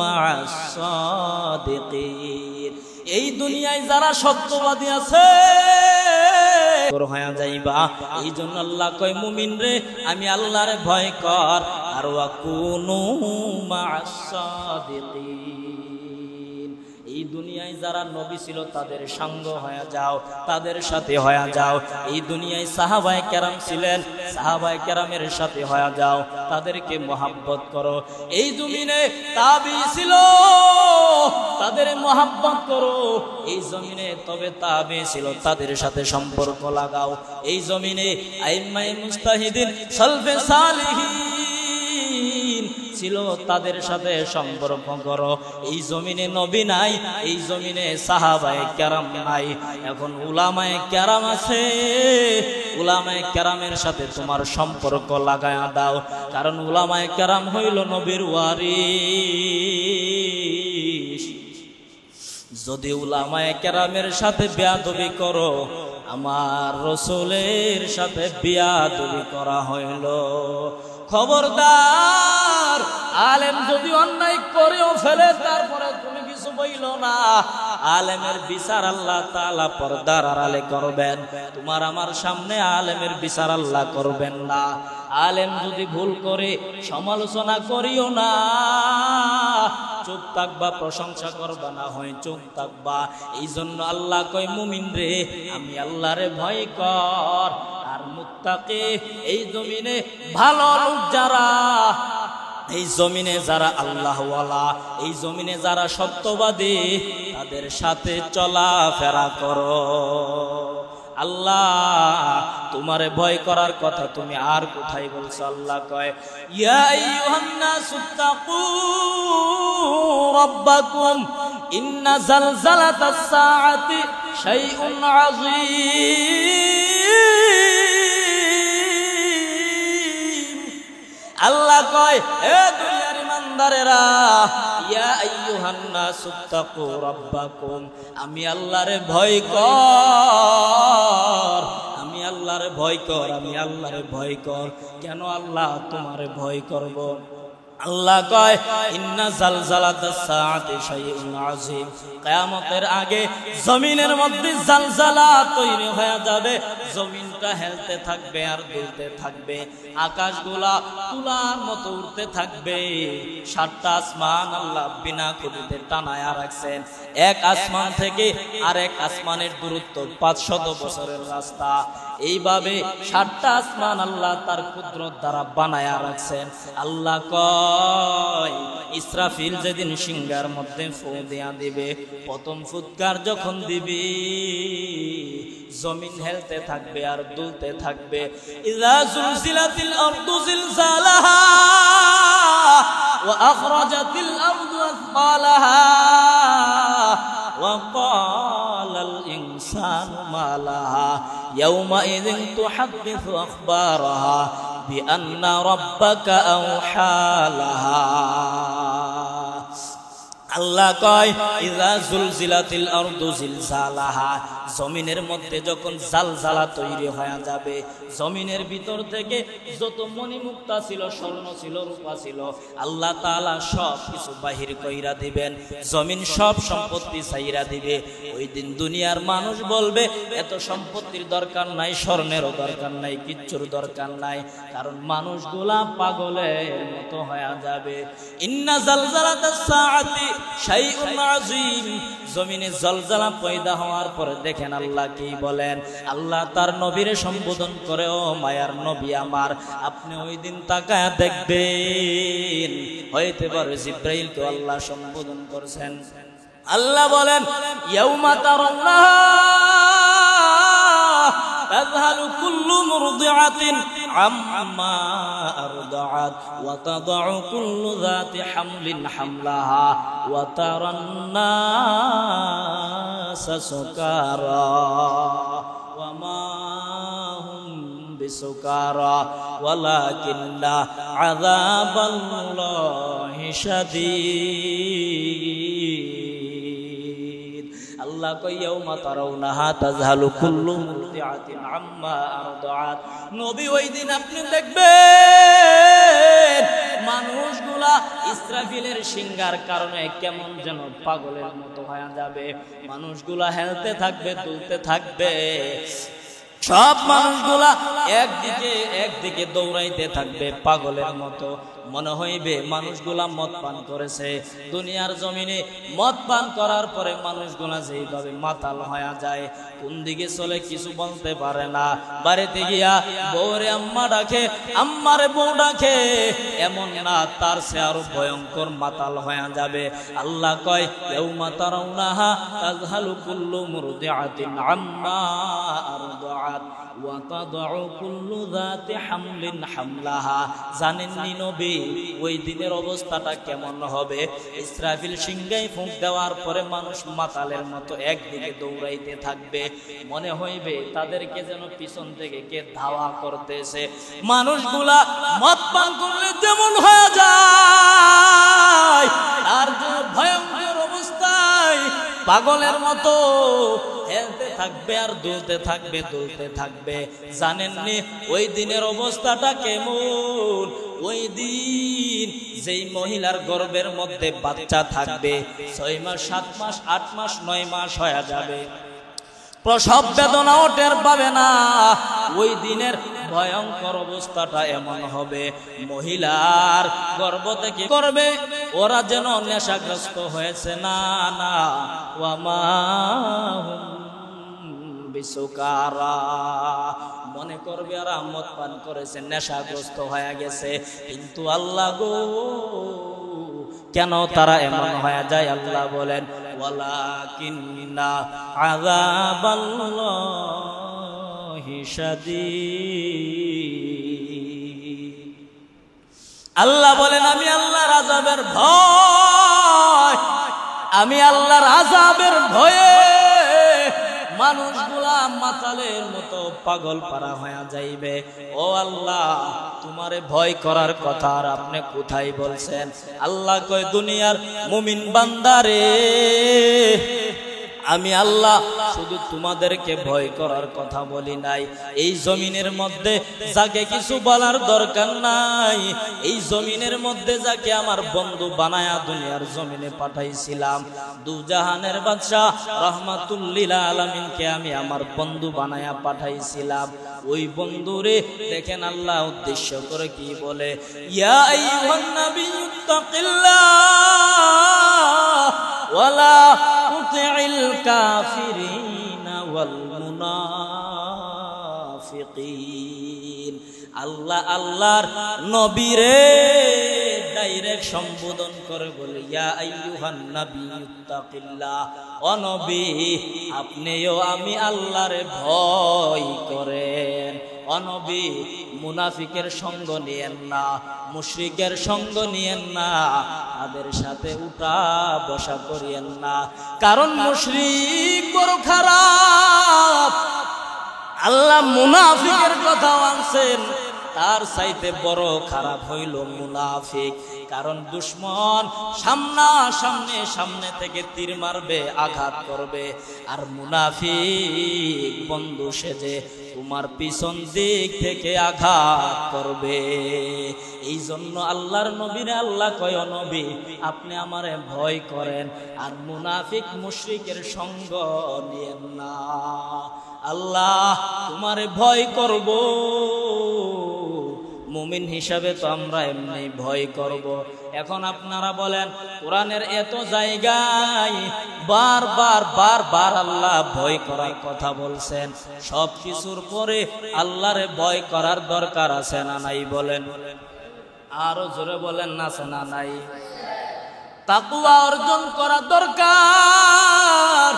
মা'আস সাদিকিন। এই দুনিয়ায় যারা সত্যবাদী আছে হয়ে যাইবা। এই জন্য আল্লাহ কয়, মুমিন রে, আমি আল্লাহরে ভয় কর, আর ওয়া কুনু মা'আস সাদিকিন। এই দুনিয়ায় যারা নবী ছিল তাদের সঙ্গ হয়ে যাও, তাদের সাথে হয়ে যাও। এই দুনিয়ায় সাহাবায়ে কেরাম ছিলেন, সাহাবায়ে কেরামের সাথে হয়ে যাও, তাদেরকে মহব্বত করো। এই জমিনে তাবী ছিল, তাদের মহব্বত করো। এই জমিনে তবে তাবী ছিল, তাদের সাথে সম্পর্ক লাগাও। এই জমিনে আইম্মায়ে মুজতাহিদিন, সালফে সালিহিন ছিল, তাদের সাথে সম্পর্ক করো। এই জমিনে নবী নাই, এই জমিনে সাহাবায়ে কেরাম নাই, এখন উলামায়ে কেরাম আছে। উলামায়ে কেরামের সাথে তোমার সম্পর্ক লাগায়া দাও, কারণ উলামায়ে কেরাম হইল নবীর ওয়ারিস। যদি উলামায়ে কেরামের সাথে বেয়াদবি করো, আমার রাসূলের সাথে বেয়াদবি করা হইল। খবরদার, আলেম যদি অন্যায় করেও ফেলে, তারপরে তুমি কিছু বইল না। আলেমের বিচার আল্লাহ তাআলা পর্দার আড়ালে করবেন, তোমার আমার সামনে আলেমের বিচার আল্লাহ করবেন না। আলেম যদি ভুল করে সমালোচনা করিও না, চুপ থাকবা, প্রশংসা করবা না, হয় চুপ থাকবা। এই জন্য আল্লাহ কয়, মুমিন রে, আমি আল্লাহরে ভয় কর, আর মুত্তাকি, এই জমিনে ভালো লোক যারা, এই জমিনে যারা আল্লাহওয়ালা, এই জমিনে যারা সত্যবাদী, তাদের সাথে চলাফেরা করো। আল্লাহ তোমারে ভয় করার কথা তুমি আর কোথায় বলছো? আল্লাহ কয়, ইয়া আইয়ুহান নাসুত্তাকু রাব্বাকুম ইন্না জালজালাতাস সাআতি শাইউন আযীম। আল্লাহ কয়, হে দুনিয়ার ইমানদারেরা, ইয়া আইয়ুহান নাসুত্তাকু রাব্বাকুম, আমি আল্লাহরে ভয় কর, আমি আল্লাহরে ভয় কর, আমি আল্লাহরে ভয় কর। কেন আল্লাহ তোমারে ভয় করব? আল্লাহ কয় ইন্না জালজালাতাস সাআতি শাইউন আযীম, কিয়ামতের আগে জমিনের মধ্যে জালজালা তৈরি হয়ে যাবে, জমিনটা হেলতে থাকবে আর দুলতে থাকবে, আকাশগুলা তুলার মতো উড়তে থাকবে। 7টা আসমান আল্লাহ বিনা খুঁটিতে টানায়া রাখছেন, এক আসমান থেকে আরেক আসমানের দূরত্ব 500 বছরের রাস্তা। এইভাবে 7টা আসমান আল্লাহ তার কুদরত দ্বারা বানায়া রাখছেন। আল্লাহ কয় ইসরাফিল যেদিন সিংহার মধ্যে ফু দিয়া দিবে, প্রথম ফুৎকার যখন দিবি জমিন হেলতে থাকবে আর দুলতে থাকবে। ইযা জুলজিলাতিল আরদু জিলজালাহা ওয়া আখরাজাতিল আরদু আসফালাহা ওয়া ক্বালাল ইনসানু মা লাহা ইয়াওমাইযিন তুহাদ্দিসু আখবারাহা বিআন্না রাব্বাকা আওহা লাহা। আল্লাহ কয় ইযা জুলজিলাতিল আরদু জিলজালাহা, জমিনের মধ্যে যখন জালজালা তৈরি হয়ে যাবে, জমিনের ভিতর থেকে যত মণিমুক্তা ছিল, স্বর্ণ ছিল, রূপা ছিল, আল্লাহ তাআলা সব কিছু বাহির কইরা দিবেন, জমিন সব সম্পত্তি ছাইরা দিবে। ওই দিন দুনিয়ার মানুষ বলবে এত সম্পত্তির দরকার নাই, স্বর্ণেরও দরকার নাই, কিচ্ছুর দরকার নাই, কারণ মানুষগুলা পাগলের মতো হয়ে যাবে। ইন্না জালজালাতাস সাআতি শাইউন আযীম, জমিনে জলজালা পয়দা হওয়ার পরে দেখেন আল্লাহ কি বলেন। আল্লাহ তার নবীরে সম্বোধন করে, ও মায়ার নবী আমার, আপনি ওই দিন তাকায়া দেখবেন, হইতে পারে জিবরাইলকে আল্লাহ সম্বোধন করছেন। আল্লাহ বলেন ইয়াউমা তারাউনাহা তাযহালু কুল্লু মুরদিআতিন আম্মা আরদাআত ওয়া তাদউ কুল্লু যাতি হামলিন হামলাহা ওয়া তারান নাসা সুকারা ওয়া মা হুম বিসুকারা ওয়ালাকিন্না আযাবাল্লাহি শাদীদ। আল্লাহ কয় ইয়াউমা তারাউনাহা তাযহালু কুল্লু মুরদিআতিন আম্মা আরদাআত, নবী ওই দিন আপনি দেখবেন মানুষগুলা ইসরাফিলের সিংহার কারণে কেমন যেন পাগলের মতো হয়ে যাবে, মানুষগুলা হেলতে থাকবে, দুলতে থাকবে, সব মানুষগুলা একদিকে দৌড়াইতে থাকবে পাগলের মতো। মনে হইবে মানুষগুলা মদ পান করেছে। দুনিয়ার জমিনে মদ পান করার পরে মানুষগুলা যেইভাবে মাতাল হয়ে যায়, কোন দিকে চলে কিছু বলতে পারে না, বাড়িতে গিয়া বউরে আম্মা ডাকে, আম্মারে বউ ডাকে, এমন না তার সে আরো ভয়ঙ্কর মাতাল হয়ে যাবে। আল্লাহ কয় ইয়াউমা তারাউনাহা তাযহালু কুল্লু মুরদিআতিন আম্মা আরদাআত ওয়া তাদউ কুল্লু যাতি হামলিন হামলাহা। জানেননি নবী ওই দিনের অবস্থাটা কেমন হবে? ইসরাফিল সিংহায় ফুঁক দেওয়ার পরে মানুষ মাতালের মতো একদিকে দৌড়াইতে থাকবে, মনে হইবে তাদেরকে যেন পিছন থেকে কে ধাওয়া করতেছে। মানুষগুলা মদ পান করলে যেমন হয়ে যায়, আর যে ভয়ঙ্কর অবস্থায় পাগলের মতো হেলতে থাকবে আর দুলতে থাকবে, দুলতে থাকবে। জানেননি ওই দিনের অবস্থাটা কেমন? ওই দিন যেই মহিলার গর্ভের মধ্যে বাচ্চা থাকবে, 6 মাস 7 মাস 8 মাস 9 মাস হয়ে যাবে, প্রসব বেদনাও টের পাবে না। ওই দিনের ভয়ঙ্কর অবস্থাটা এমন হবে, মহিলার গর্ভ থেকে করবে ওরা যেন নেশাগ্রস্ত হয়েছে, না না, ওয়ামা বিসুকারা, মনে করবে আর মদ পান করেছে, নেশাগ্রস্ত হয়ে গেছে। কিন্তু আল্লাহ গো, কেন তারা এমন হয়ে যায়? আল্লাহ বলেন ওয়ালাকিন্না আযাবাল্লাহি শাদীদ। আল্লাহ বলেন আমি আল্লাহর আযাবের ভয়, আমি আল্লাহর আযাবের ভয়ে মানুষগুলা মাতালের মতো পাগল পারা হয়ে যাইবে। ও আল্লাহ, তোমারে ভয় করার কথা আর আপনি কোথায় বলছেন? আল্লাহ কয় দুনিয়ার মুমিন বান্দারে, আমি আল্লাহ শুধু তোমাদেরকে ভয় করার কথা বলি নাই, এই জমিনের মধ্যে যাকে কিছু বলার দরকার নাই, এই জমিনের মধ্যে যাকে আমার বন্ধু বানায়া দুনিয়ার জমিনে পাঠাইছিলাম, দুজাহানের বাদশা রহমাতুল লিল আলামিনকে আমি আমার বন্ধু বানায়া পাঠাইছিলাম, ওই বন্ধুরে দেখেন আল্লাহ উদ্দেশ্য করে কি বলে, ইয়া আইয়ুহান নাবিয়্যু তাকিল্লাহ ওয়ালা তুতি'ল কাফিরিনা ওয়াল মুনাফিকিন। আল্লাহ আল্লাহর নবীরে ডাইরেক্ট সম্বোধন করে বলে, ইয়া আইয়ুহান নাবিয়্যু তাকিল্লাহ, ও নবী আপনিও আমি আল্লাহরে ভয় করেন। ও নবী মুনাফিকের সঙ্গ নিয়েন না, মুশরিকের সঙ্গ নিয়েন না, তাদের সাথে উঠা বসা করিয়েন না, কারণ মুশরিক বড় খারাপ। আল্লাহ মুনাফিকের কথা আনছেন, তার চাইতে বড় খারাপ হইল মুনাফিক, কারণ দুশমন সামনে থেকে তীর মারবে, আঘাত করবে, আর মুনাফিক বন্ধু সেজে তোমার পিছন দিক থেকে আঘাত করবে। এই জন্য আল্লাহর নবীরে আল্লাহ কয়, নবী আপনি আমারে ভয় করেন, আর মুনাফিক মুশরিকের সঙ্গ নিয়েন না। আল্লাহ তোমারে ভয় করব, মুমিন হিসাবে তো আমরা এমনি ভয় করব। এখন আপনারা বলেন, কোরআনের এত জায়গায় বারবার আল্লাহ ভয় করার কথা বলছেন, সব কিছুর পরে আল্লাহরে ভয় করার দরকার আছে না নাই? বলেন, আরো জোরে বলেন, না আছে না নাই? তাকওয়া অর্জন করা দরকার।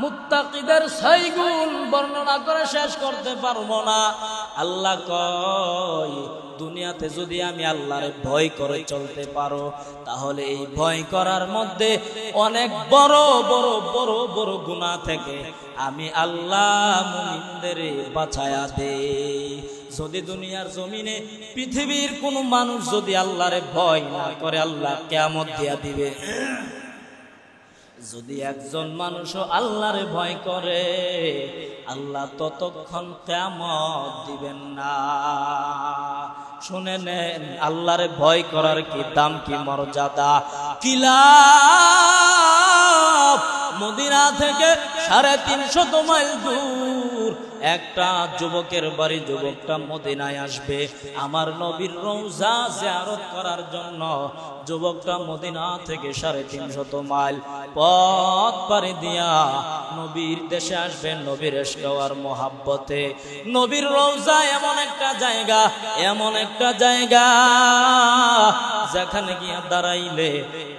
মুত্তাকিদের 6 গুণ বর্ণনা করে শেষ করতে পারবো না। আল্লাহ কয়, দুনিয়াতে যদি আমি আল্লাহরে ভয় করে চলতে পারো, তাহলে এই ভয় করার মধ্যে অনেক বড় বড় গুনাহ থেকে আমি আল্লাহ মুমিনদের বাঁচায়া দেই। যদি দুনিয়ার জমিনে পৃথিবীর কোন মানুষ যদি আল্লাহরে ভয় না করে, আল্লাহ কিয়ামত দিয়া দিবে। যদি একজন মানুষও আল্লাহরে ভয় করে, আল্লাহ ততক্ষণ কিয়ামত দিবেন না। শুনে নেন, আল্লাহরে ভয় করার কি দাম, কি মর্যাদা, কি লাভ। মদিনা থেকে 350 মাইল দূর একটা যুবকের বাড়ি, যুবকটা মদিনায় আসবে আমার নবীর রওজা জিয়ারত করার জন্য। যুবকটা মদিনা থেকে 350 মাইল পথ পাড়ি দিয়া নবীর দেশে আসবে, নবীর ইশক আর মোহাব্বতে। নবীর রওজা এমন একটা জায়গা যেখানে গিয়া দাঁড়াইলে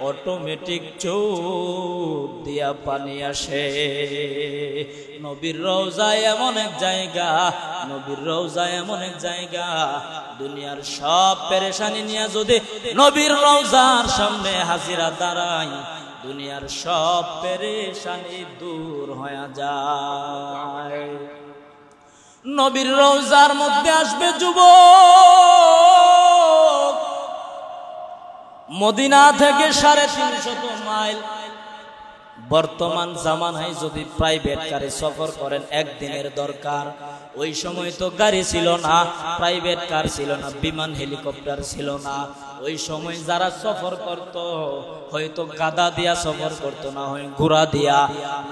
অটোমেটিক চোখ দিয়া পানি আসে। নবীর রওজা এমন এক জায়গা, দুনিয়ার সব পেরেশানি নিয়ে যদি নবীর রওজার সামনে হাজিরা দাঁড়াই, দুনিয়ার সব পেরেশানি দূর হয়ে যায়। নবীর রওজার মধ্যে আসবে যুবক, মদিনা থেকে 350 মাইল। বর্তমান জামানায় যদি প্রাইভেট কারে সফর করেন, একদিনের দরকার। ওই সময় তো গাড়ি ছিল না, প্রাইভেট কার ছিল না, বিমান হেলিকপ্টার ছিল না। ওই সময় যারা সফর করত, হয়তো গাদা দিয়া সফর করতো, না হয় ঘোড়া দিয়া,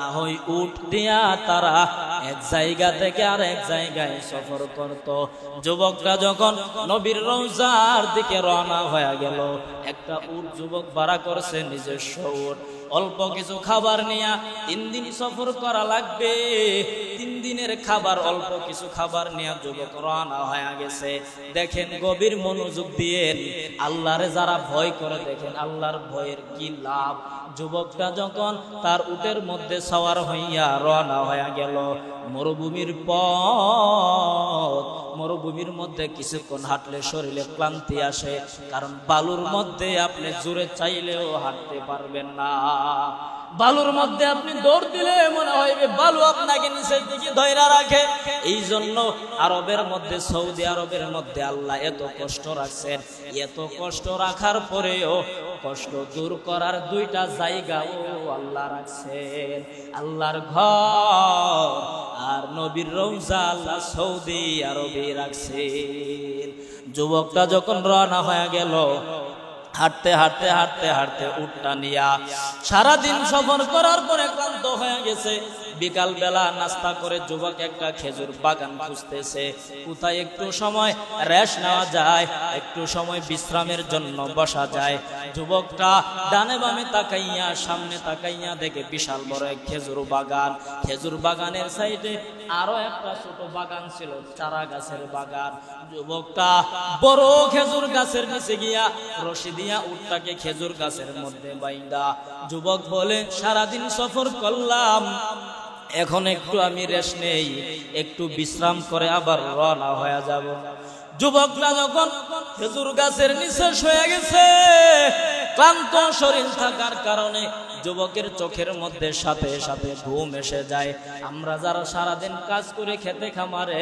না হয় উট দিয়া, তারা এক জায়গা থেকে আর এক জায়গায় সফর করত। যুবকরা যখন নবীর রওজার দিকে রওনা হয়ে গেল, একটা উট যুবক ভাড়া করছে, নিজস্ব উট, অল্প কিছু খাবার নিয়ে 3 দিন সফর করা লাগবে। 3 দিনের খাবার, অল্প কিছু খাবার নিয়ে যুবক রওনা হয়ে গেছে। দেখেন গভীর মনোযোগ দিয়ে, আল্লাহরে যারা ভয় করে, দেখেন আল্লাহর ভয়ের কি লাভ। যুবকটা যখন তার উটের মধ্যে সওয়ার হইয়া রওনা হয়ে গেল, মরুভূমির পথ, মরুভূমির মধ্যে কিছুক্ষণ হাঁটলে শরীরে ক্লান্তি আসে, কারণ বালুর মধ্যে আপনি জোরে চাইলেও হাঁটতে পারবেন না। বালুর মধ্যে আপনি দৌড় দিলে মনে হইবে বালু আপনাকে নিচের দিকে ধইরা রাখে। এই জন্য আরবের মধ্যে, সৌদি আরবের মধ্যে আল্লাহ এত কষ্ট রাখছেন। এত কষ্ট রাখার পরেও কষ্ট দূর করার দুইটা জায়গা ও আল্লাহ রাখছেন, আল্লাহর ঘর আর নবীর রওজা আল্লাহ সৌদি আরবে রাখছেন। যুবকটা যখন রওনা হয়ে গেল, হাঁটতে হাঁটতে হাঁটতে হাঁটতে উটটা নিয়া সারাদিন সফর করার পরে ক্লান্ত হয়ে গেছে। বিকাল বেলা নাস্তা করে যুবক একটা খেজুর বাগান খুঁজতেছে, কোথায় একটু সময় রেস্ট নেওয়া যায়, একটু সময় বিশ্রামের জন্য বসা যায়। যুবকটা ডানে বামে তাকাইয়া সামনে তাকাইয়া দেখে বিশাল বড় এক খেজুর বাগান। খেজুর বাগানের সাইডে আরো একটা ছোট বাগান ছিল, চারা গাছের বাগান। যুবকটা বড় খেজুর গাছের নিচে গিয়া রশি দিয়া উটটাকে খেজুর গাছের মধ্যে বাইন্দা যুবক বলে, সারাদিন সফর করলাম, এখন একটু আমি রেস্ট নেই, একটু বিশ্রাম করে আবার রওনা হয়ে যাব। যুবকরা যখন খেজুর গাছের নিচে শুয়ে গেছে, ক্লান্ত শরীর থাকার কারণে যুবকের চোখের মধ্যে সাথে সাথে ঘুম এসে যায়। আমরা যারা সারাদিন কাজ করে খেতে খামারে,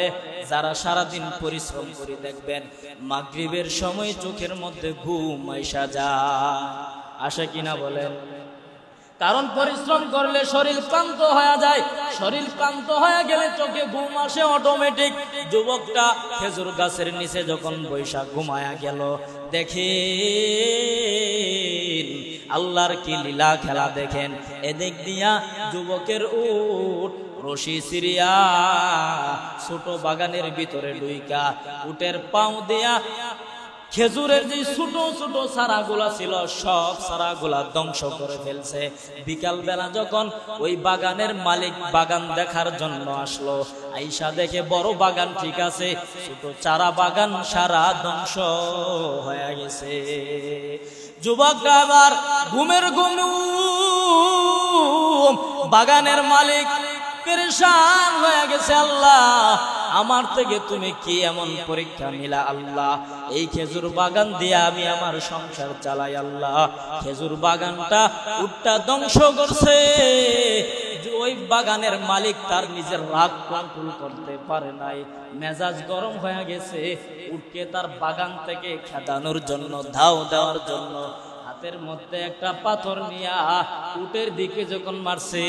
যারা সারাদিন পরিশ্রম করে, দেখবেন মাগরিবের সময় চোখের মধ্যে ঘুম আইসা যায়, আসে কিনা বলেন? কারণ পরিশ্রম করলে শরীর ক্লান্ত হয়ে যায়, শরীর ক্লান্ত হয়ে গেলে চোখে ঘুম আসে অটোমেটিক। যুবকটা খেজুর গাছের নিচে যখন বৈশাখ ঘুমায়া গেল, দেখেন আল্লাহর কি লীলা খেলা দেখেন। এদিক দিয়া যুবকের উট রশি সিরিয়া ছোট বাগানের ভিতরে ডুইকা উটের পাও দিয়া খেজুরের যে ছোট ছোট চারাগুলা ছিল সব চারাগুলা ধ্বংস করে ফেলছে। বিকাল বেলা যখন ওই বাগানের মালিক বাগান দেখার জন্য আসলো, আইসা দেখে বড় বাগান ঠিক আছে, ছোট চারা বাগান সারা ধ্বংস হয়ে গেছে। যুবকটা আবার ঘুমের ঘুম, বাগানের মালিক পেরেশান হয়ে গেছে, আল্লাহ আমার থেকে তুমি কি এমন পরীক্ষা নিলা? আল্লাহ এই খেজুর বাগান দিয়ে আমি আমার সংসার চালাই, আল্লাহ খেজুর বাগানটা উটটা ধ্বংস করছে। ওই বাগানের মালিক তার নিজের রাগ কন্ট্রোল করতে পারে নাই, মেজাজ গরম হয়ে গেছে, উটকে তার বাগান থেকে খেদানোর জন্য, ধাও দেওয়ার জন্য হাতের মধ্যে একটা পাথর নিয়া উটের দিকে যখন মারছে,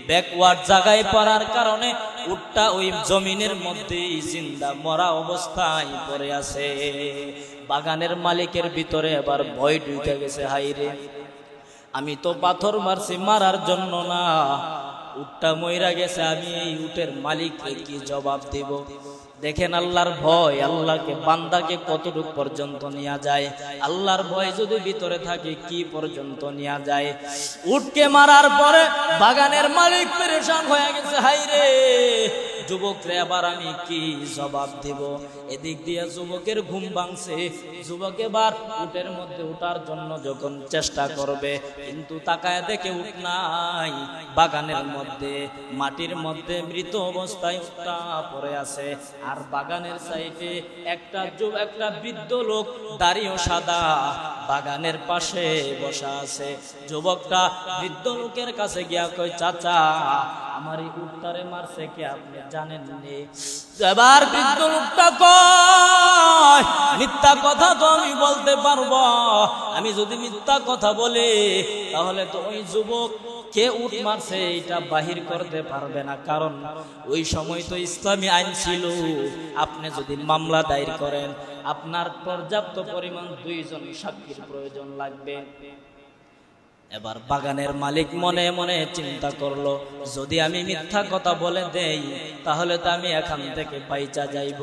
ব্যাকওয়ার্ড জায়গায় পড়ার কারণে উটটা ওই জমিনের মধ্যে জিন্দা মরা অবস্থায় পড়ে আছে। বাগানের মালিকের ভিতরে এবার ভয় ঢুকে গেছে, হাইরে আমি তো পাথর মারছি মারার জন্য না, উটটা মইরা গেছে, আমি এই উটের মালিককে কি জবাব দেব? দেখেন আল্লাহর ভয় আল্লাহকে বান্দাকে কতটুকু পর্যন্ত নিয়ে যায়। আল্লাহর ভয় যদি ভিতরে থাকে কি পর্যন্ত নিয়ে যায়। উটকে মারার পরে বাগানের মালিক পেরেশান হয়ে গেছে, হাইরে যুবকরে আবার আমি কি জবাব দেব? এদিক দিয়ে যুবকের ঘুম ভাঙছে, যুবক এবার উটের মধ্যে উঠার জন্য যখন চেষ্টা করবে, কিন্তু তাকায় দেখে উঠ নাই, বাগানের মধ্যে মাটির মধ্যে মৃত অবস্থায় উটটা পড়ে আছে। আর বাগানের সাইডে একটা বৃদ্ধ লোক, দাড়িও সাদা, বাগানের পাশে বসা আছে। যুবকটা বৃদ্ধ লোকের কাছে গিয়া কই, চাচা আমার এই উটটারে মারছে কে আপনি জানেন নি? এবার বৃদ্ধ লোকটা কয়, মিথ্যা কথা তো আমি বলতে পারবো, আমি যদি মিথ্যা কথা বলি তাহলে তো ওই যুবক কে উট মারছে এটা বাহির করতে পারবে না, কারণ ওই সময় তো ইসলামী আইন ছিল, আপনি যদি মামলা দায়ের করেন আপনার পর্যাপ্ত পরিমাণ 2 জন সাক্ষীর প্রয়োজন লাগবে। এবার বাগানের মালিক মনে মনে চিন্তা করলো, যদি আমি মিথ্যা কথা বলে দেই তাহলে তো আমি এখান থেকে বাইচা যাইব,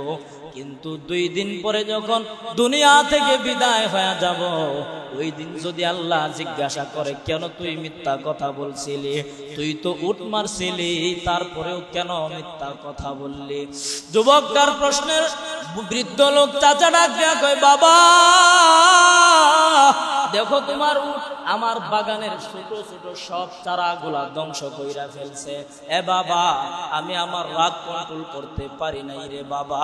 কিন্তু 2 দিন পরে যখন দুনিয়া থেকে বিদায় হয়ে যাব, ওই দিন যদি আল্লাহ জিজ্ঞাসা করে কেন তুই মিথ্যা কথা বলছিলি, তুই তো উট মারছিলি, তারপরেও কেন মিথ্যা কথা বললি? যুবকটার প্রশ্নের বৃদ্ধ লোক চাচা ডাক দেয়া কয়, বাবা দেখো তোমার উট আমার বাগানের ছোট ছোট সব চারাগুলা ধ্বংস কইরা ফেলছে। এ বাবা আমি আমার রাগ কন্ট্রোল করতে পারি নাই রে বাবা,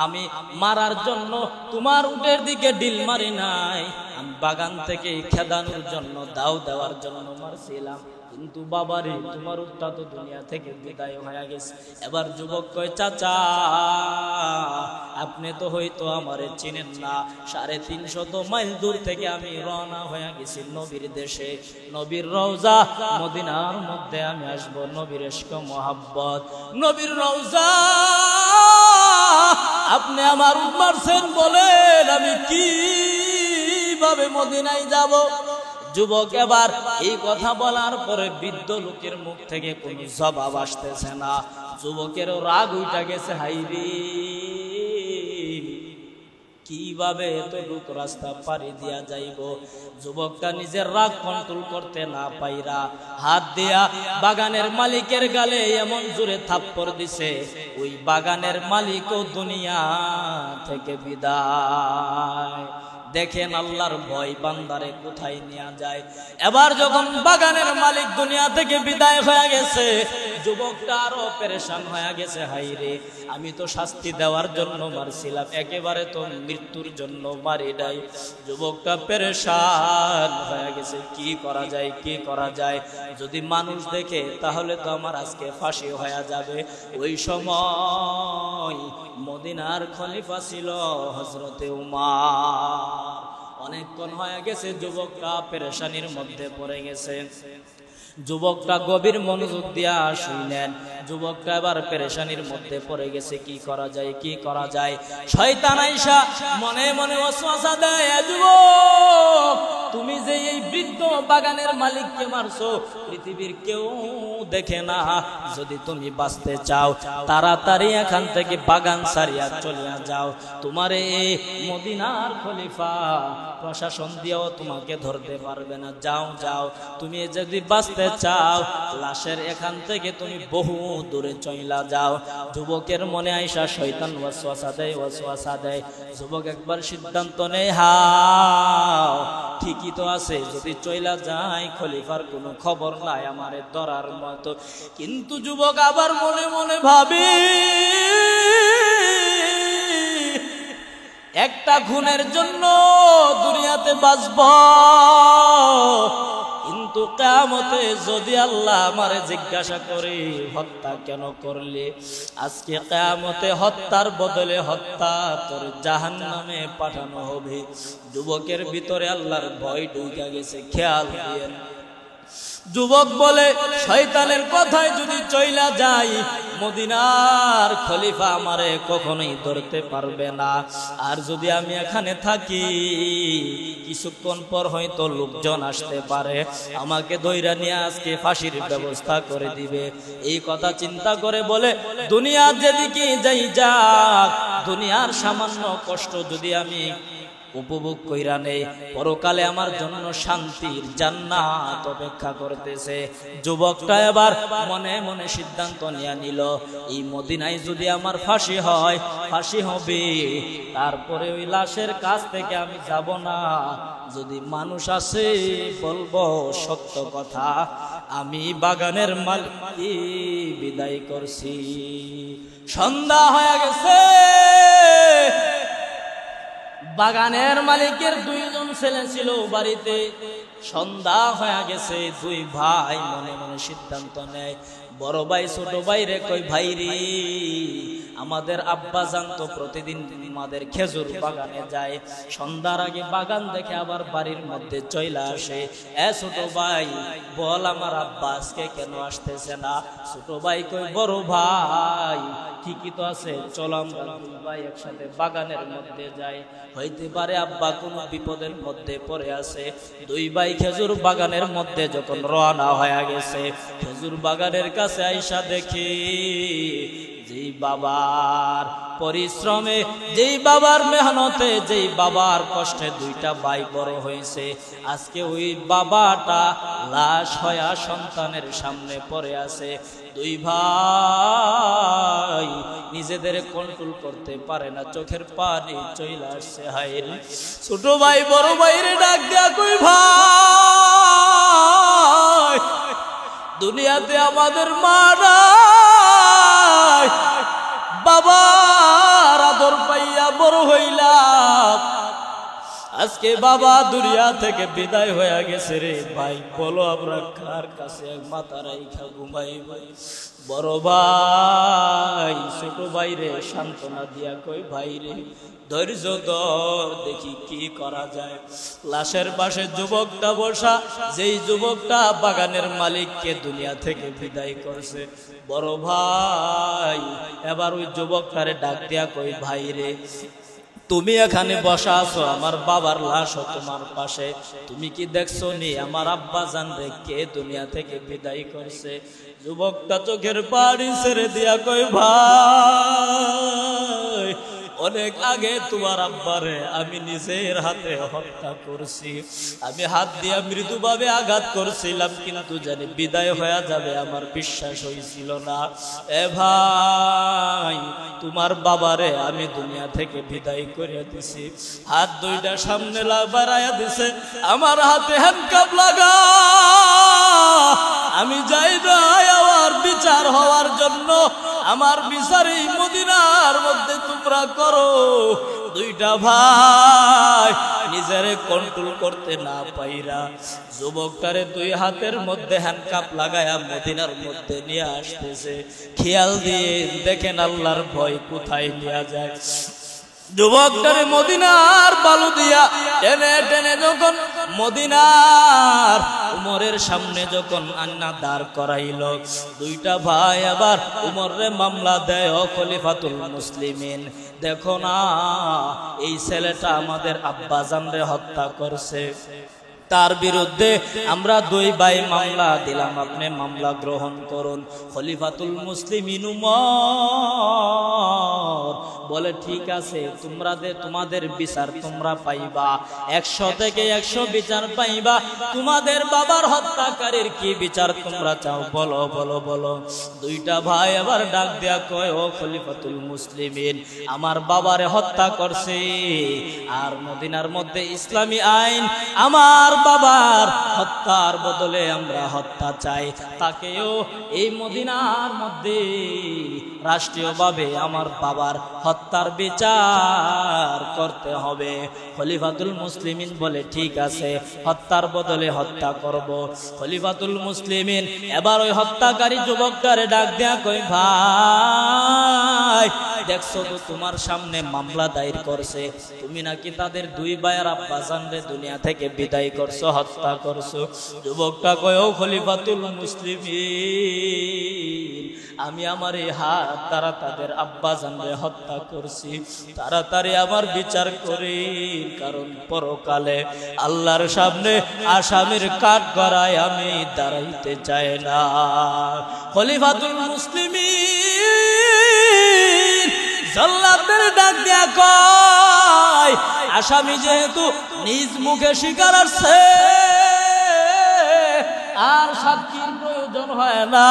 আমি মারার জন্য তোমার উটের দিকে ডিল মারি নাই, আমি বাগান থেকে খেদানোর জন্য দাও দেওয়ার জন্য মারছিলাম, কিন্তু বাবারে তোমার উত্তা তো দুনিয়া থেকে বিদায় হয়ে গেছে। এবার যুবক কয় চাচা আপনি তো হয়তো আমারে চিনেন না, 350 মাইল দূর থেকে আমি রওনা হয়ে গেছি নবীর দেশে, নবীর রওজা মদিনার মধ্যে আমি আসবো, নবীর ইশক মোহাব্বত, নবীর রওজা আপনি আমার মারছেন, বলেন আমি কিভাবে মদিনায় যাব? যুবক এবার এই কথা বলার পরে বৃদ্ধ লোকের মুখ থেকে কোনো জবাব আসতেছে না। যুবকেরও রাগ উঠা গেছে, হাইরে কিভাবে এতটুকু রাস্তা পাড়ি দিয়া যাইব। যুবকটা নিজের রাগ কন্ট্রোল করতে না পাইরা হাত দিয়া বাগানের মালিকের গালে এমন জোরে থাপ্পড় দিছে, ওই বাগানের মালিকও দুনিয়া থেকে বিদায়। দেখেন আল্লাহর ভয় বান্দারে কোথায় নিয়ে যায়। এবার যখন বাগানের মালিক দুনিয়া থেকে বিদায় হয়ে গেছে, যুবকটা আরো পেরেশান হয়ে গেছে, হাইরে আমি তো শাস্তি দেওয়ার জন্য মারছিলাম, একেবারে তো মৃত্যুর জন্য মারি নাই। যুবকটা পেরেশান হয়ে গেছে, কি করা যায়, কি করা যায়, যদি মানুষ দেখে তাহলে তো আমার আজকে ফাঁসি হয়ে যাবে। ওই সময় মদিনার খলিফা ছিল হযরতে উমর। অনেকক্ষণ হয়ে গেছে, যুবকটা পেরেশানির মধ্যে পড়ে গেছে। যুবকটা গভীর মনোযোগ দিয়া শুনলেন। যুবকটা এবার পেরেশানির মধ্যে পড়ে গেছে, কি করা যায়, কি করা যায়। শয়তান আইসা মনে মনে ওয়াসওয়াসা দেয়, যুবক তুমি যে এই বৃদ্ধ বাগানের মালিককে মারছো, পৃথিবীর কেউ দেখে না, যদি তুমি বাঁচতে চাও তাড়াতাড়ি এখান থেকে বাগান ছাড়িয়া চলিয়া যাও, তোমারে মদিনার খলিফা প্রশাসন দিয়েও তোমাকে ধরতে পারবে না, যাও যাও, তুমি যদি বাঁচতে চাও লাশের এখান থেকে তুমি বহু দূরে চইলা যাও। যুবকের মনে আইসা শয়তান ওয়াসওয়াসা দেয়, ওয়াসওয়াসা দেয়। যুবক একবার সিদ্ধান্ত নেয়, হাও ঠিকই তো আছে, যদি চইলা যায় খলিফার কোনো খবর নাই আমারে ধরার মতো। কিন্তু যুবক আবার মনে মনে ভাবি, একটা খুনের জন্য দুনিয়াতে বাঁচব, কিন্তু কিয়ামতে যদি আল্লাহ আমারে জিজ্ঞাসা করে হত্যা কেন করলে, আজকে কিয়ামতে হত্যার বদলে হত্যা তোর জাহান্নামে পাঠানো হবে। যুবকের ভিতরে আল্লাহর ভয় ঢুকে গেছে, খেয়াল দিয়ে। যুবক বলে, শয়তানের কথায় যদি চইলা যাই মদিনার খলিফা আমারে কখনোই ধরতে পারবে না, আর যদি আমি এখানে থাকি কিছুক্ষণ পর হয়তো লোকজন আসতে পারে, আমাকে ধইরা নিয়ে আজকে ফাঁসির ব্যবস্থা করে দিবে। এই কথা চিন্তা করে বলে, দুনিয়ার যেদিকে যাই যাক, দুনিয়ার সামান্য কষ্ট যদি আমি উপভোগ কইরা নেই, পরকালে আমার জন্য শান্তির জান্নাত অপেক্ষা করতেছে। যুবকটা এবার মনে মনে সিদ্ধান্ত নিয়ে নিল, এই মদিনায় যদি আমার ফাঁসি হয়, ফাঁসি হবে, তারপরে ওই লাশের কাছ থেকে আমি যাব না, যদি মানুষ আসে বলবো সত্য কথা, আমি বাগানের মালিককে বিদায় করছি। সন্ধ্যা হয়ে গেছে, বাগানের মালিকের 2 জন ছেলে ছিল বাড়িতে। সন্ধ্যা হয়ে গেছে, 2 ভাই মনে মনে সিদ্ধান্ত নেয়, বড় ভাই ছোট ভাই রে কই, ভাই রে আমাদের আব্বা জান তো প্রতিদিন আমাদের খেজুর বাগানে যায়, সন্ধ্যার আগে বাগান দেখে আবার বাড়ির মধ্যে চইলা আসে। ছোট ভাই বল আমার আব্বা আজকে কেন আসতেছে না? ছোট ভাই কই, বড় ভাই ঠিকই তো আছে, চলো আমরা 2 ভাই একসাথে বাগানের মধ্যে যাই, হইতে পারে আব্বা কোনো বিপদের মধ্যে পড়ে আছে। 2 ভাই খেজুর বাগানের মধ্যে যখন রওনা হয়ে গেছে, খেজুর বাগানের কাছে আইসা দেখি যেই বাবার পরিশ্রমে, যেই বাবার মেহনতে, যেই বাবার কষ্টে 2টা ভাই বড় হয়েছে, আজকে ওই বাবাটা লাশ হয়া সন্তানের সামনে পড়ে আছে। 2 ভাই নিজেদের কন্ট্রোল করতে পারে না, চোখের পানি চইলা আসছে। হায়রে ছোট ভাই বড় ভাইরে ডাক দেয়া কই, ভাই দুনিয়াতে আমাদের মা নাই, বাবার আদর পাইয়া বড় হইলাম, আজকে বাবা দুনিয়া থেকে বিদায় হয়ে গেছে রে ভাই, বলো আমরা কার কাছে মাথা রাইখা ঘুমাইব? বড় ভাই ছোট ভাই রে সান্ত্বনা দিয়া কই, ভাই রে ধৈর্য ধর, দেখি কি করা যায়। লাশের পাশে যুবকটা বসা, যেই যুবকটা বাগানের মালিককে দুনিয়া থেকে বিদায় করছে। বড় ভাই এবার ওই যুবকটারে ডাক দিয়া কই, ভাই রে তুমি এখানে বসা আছো, আমার বাবার লাশও তোমার পাশে, তুমি কি দেখছো নি আমার আব্বা জান রে কে দুনিয়া থেকে বিদায় করছে? যুবকটা চোখের পানি ছেড়ে দিয়া কই, ভাই অনেক আগে তোমার আব্বারে আমি নিজের হাতে হত্যা করছি। আমি হাত দিয়া মৃদুভাবে আঘাত করছিলাম, কিন্তু জানি বিদায় হয়ে যাবে আমার বিশ্বাস হয়েছিল না। এ ভাই তোমার বাবারে আমি দুনিয়া থেকে বিদায় করে দিছি। হাত দুইটা সামনে বাড়াইয়া দিছে, আমার হাতে হ্যান্ডকাপ লাগা, আমি যাই নাই আমার বিচার হওয়ার জন্য। আমার বিচার এই মদিনার মধ্যে তোমরা করো। দুইটা ভাই নিজেরে কন্ট্রোল করতে না পাইরা যুবকটারে দুই হাতের মধ্যে হ্যান্ডকাপ লাগায়া মদিনার মধ্যে নিয়ে আসতেছে। খেয়াল দিয়ে দেখেন আল্লাহর ভয় কোথায় নিয়ে যায়। যুবকটারে মদিনার বালু দিয়া টেনে টেনে যখন মদিনার উমরের সামনে যখন আন্না দাঁড় করাইল, দুইটা ভাই আবার উমরে মামলা দেয়, ও খলিফাতুল মুসলিমিন দেখো না এই ছেলেটা আমাদের আব্বাজানরে হত্যা করছে, তার বিরুদ্ধে আমরা দুই ভাই মামলা দিলাম, আপনি মামলা গ্রহণ করুন। খলিফাতুল মুসলিমিন উমর বলে ঠিক আছে, তোমাদের বিচার তোমরা পাইবা, 100 থেকে 100 বিচার পাইবা। তোমাদের বাবার হত্যাকারীর কি বিচার তোমরা চাও বলো বলো বলো। দুইটা ভাই আবার ডাক দেয়া কয়, ও খলিফাতুল মুসলিমিন আমার বাবারে হত্যা করছে, আর মদিনার মধ্যে ইসলামী আইন আমার বাবার হত্যার বদলে আমরা হত্যা চাই, তাকেও এই মদিনার মধ্যে রাষ্ট্রীয়ভাবে আমার বাবার হত্যার বিচার করতে হবে। খলিফাতুল মুসলিমিন বলে ঠিক আছে, হত্যার বদলে হত্যা করব। খলিফাতুল মুসলিমিন এবার ওই হত্যাকারী যুবকটারে ডাক দেয়া কই, ভাই দেখছো তো তোমার সামনে মামলা দায়ের করছে, তুমি নাকি তাদের দুই ভাইয়ের আব্বাজানরে দুনিয়া থেকে বিদায় করছো, হত্যা করছো। যুবকটা কয়, ও খলিফাতুল মুসলিমিন আমি আমার এই হাত দ্বারা তাদের আব্বাজানরে হত্যা করছি, তাড়াতাড়ি আমার বিচার করি, কারণ পরকালে আল্লাহর সামনে আসামির কাঠ গড়ায় আমি দাঁড়াইতে চাই না। খলিফাতুল মুসলিমিন জল্লাদের ডাক দেয়া কয়, আসামি যেহেতু নিজ মুখে স্বীকার আসছে আর সাক্ষীর প্রয়োজন হয় না,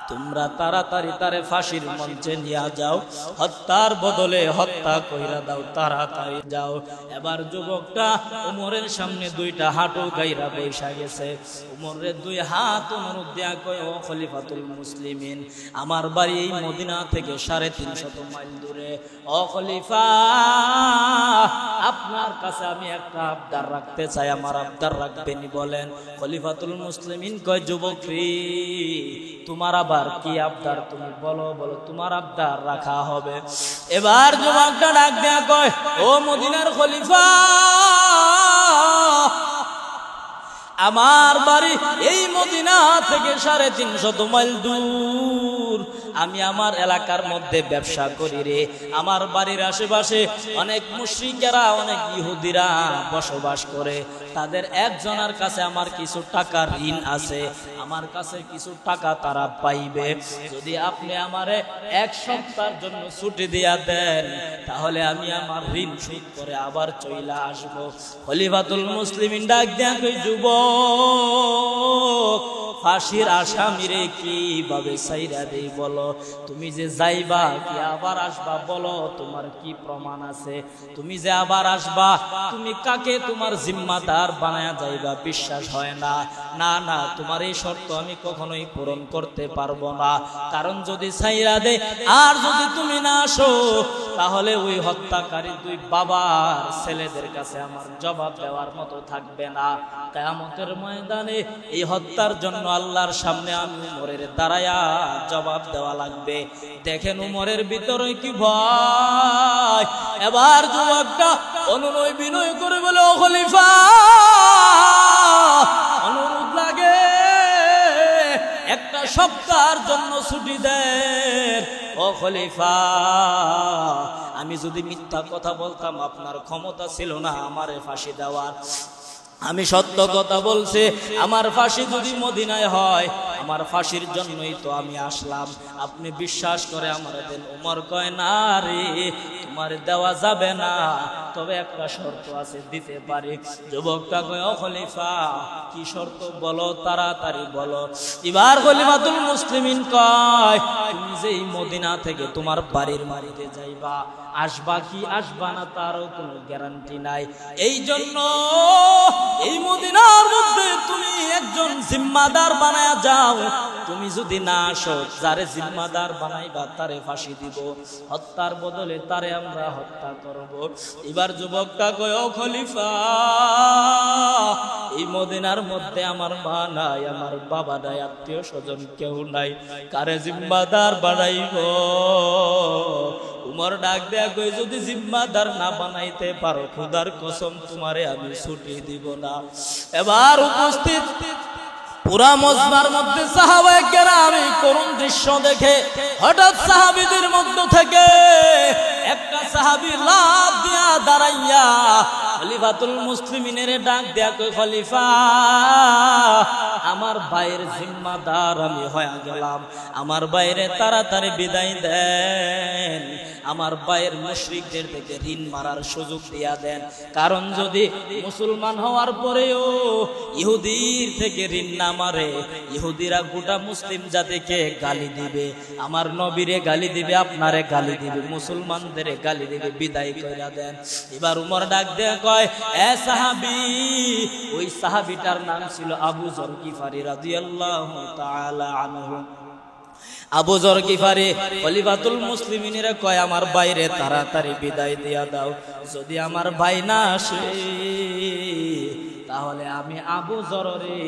তোমরা তাড়াতাড়ি তারে ফাঁসির মঞ্চে নিয়ে যাও, হত্যার বদলে হত্যা কইরা দাও, তাড়াতাড়ি যাও। এবার যুবকটা উমরের সামনে দুইটা হাঁটু গাইরা বৈশা গেছে। উমরের দুই হাত উমর দেয়া কয়, ও খলিফাতুল মুসলিমিন আমার বাড়ি এই মদিনা থেকে 350 মাইল দূরে, ও খলিফা আপনার কাছে আমি একটা আবদার রাখতে চাই, আমার আবদার রাখবেনি বলেন। খলিফাতুল মুসলিমিন কয়, যুবক তোমার আবার কি আবদার, তুমি বলো বলো, তোমার আবদার রাখা হবে। এবার যুবকটা ডাক দেয়া কয়, ও মদিনার খলিফা আমার বাড়ি এই মদিনা থেকে 350 মাইল দূর, আমি আমার এলাকার মধ্যে ব্যবসা করি রে, আমার বাড়ির আশেপাশে অনেক মুশরিকেরা অনেক ইহুদিরা বসবাস করে, তাদের একজনের কাছে আমার কিছু টাকা ঋণ আছে, আমার কাছে কিছু টাকা তারা পাইবে, যদি আপনি আমারে 1 সপ্তাহের জন্য ছুটি দিয়া দেন তাহলে আমি আমার ঋণ শোধ করে আবার চইলা আসব। খলিফাতুল মুসলিমিন ডাক দেয়া কই, যুবক ফাঁসির আসামিরে কিভাবে ছাইরা দেই বলো, তুমি যে যাইবা কি আবার আসবা বলো, তোমার কি প্রমাণ আছে, তুমি যে আবার আসবা তুমি কাকে তোমার জিম্মাদার বানায়া যাইবা, বিশ্বাস হয় না। না না তোমার এই শর্ত আমি কখনোই পূরণ করতে পারবো না, কারণ যদি ছাইরা দে আর যদি তুমি না আসো তাহলে ওই হত্যাকারী দুই বাবার ছেলেদের কাছে আমার জবাব দেওয়ার মতো থাকবে না। কিয়ামতের ময়দানে এই হত্যার জন্য আল্লাহর সামনে আমি উমরের দাঁড়ায়া জবাব দেওয়া লাগবে। দেখেন উমরের ভিতরে কি ভয়। এবার যুবকটা অনুনয় বিনয় করে বলে, ও খলিফা, অনুরোধ লাগে, একটা সপ্তাহের জন্য ছুটি দেন। ও খলিফা, আমি যদি মিথ্যা কথা বলতাম আপনার ক্ষমতা ছিল না আমারে ফাঁসি দেওয়ার। আমি সত্য কথা বলছি, আমার ফাঁসি যদি মদিনায় হয়, আমার ফাঁসির জন্যই তো আমি আসলাম। আপনি বিশ্বাস করে আমার দেন। উমর কয়, না রে, তোমার দেওয়া যাবে না, তবে একটা শর্ত আছে, দিতে পারি। যুবকটা কয়, ও খলিফা, কি শর্ত বলো, তাড়াতাড়ি বলো। এবার খলিফাতুল মুসলিমিন কয়, তুমি যে এই মদিনা থেকে তোমার বাড়ির বাড়িতে যাইবা, আসবা কি আসবা না তারও কোনো গ্যারান্টি নাই। এই জন্য এই মদিনার মধ্যে তুমি একজন জিম্মাদার বানায়া যাও। তুমি যদি না আসো, যারে জিম্মাদার বানাইবা তারে ফাঁসি দিব, হত্যার বদলে তারে আমরা হত্যা করব। এবার যুবকটা কয়, ও খলিফা, এই মদিনার মধ্যে আমার মা নাই, আমার বাবা নাই, আত্মীয় স্বজন কেউ নাই, কারে জিম্মাদার বানাইব? উমর ডাক দেয়া কই, যদি জিম্মাদার না বানাইতে পারো, খোদার কসম তোমারে আমি ছুটি দিব না। এবার উপস্থিত পুরা মজমার মধ্যে সাহাবায়ে কেরাম এই করুণ দৃশ্য দেখে হঠাৎ সাহাবীদের মধ্য থেকে একটা সাহাবী লাফ দিয়া দাঁড়াইয়া খলিফাতুল মুসলিমিনের ডাক দেয়া কই, খলিফা, আমার ভাইয়ের জিম্মাদার আমি হয়ে গেলাম, আমার বাইরে তাড়াতাড়ি বিদায় দেন, আমার ভাইয়ের মুশরিকদের থেকে ঋণ মারার সুযোগ দিয়া দেন। কারণ যদি মুসলমান হওয়ার পরেও ইহুদির থেকে ঋণ না মারে, ইহুদিরা গোটা মুসলিম জাতিকে গালি দিবে, আমার নবীরে গালি দিবে, আপনারে গালি দিবে, মুসলমানদের গালি দিবে, বিদায় কইরা দেন। এবার উমর ডাক দেয়া কয়, এ সাহাবী, ওই সাহাবীটার নাম ছিল আবু যর গিফারি রাদিয়াল্লাহু তাআলা আনহু। আবু যর গিফারি খলিফাতুল মুসলিমিনরা কয়, আমার বাইরে তাড়াতাড়ি বিদায় দিয়া দাও, যদি আমার ভাই না আসে তাহলে আমি আবু যররে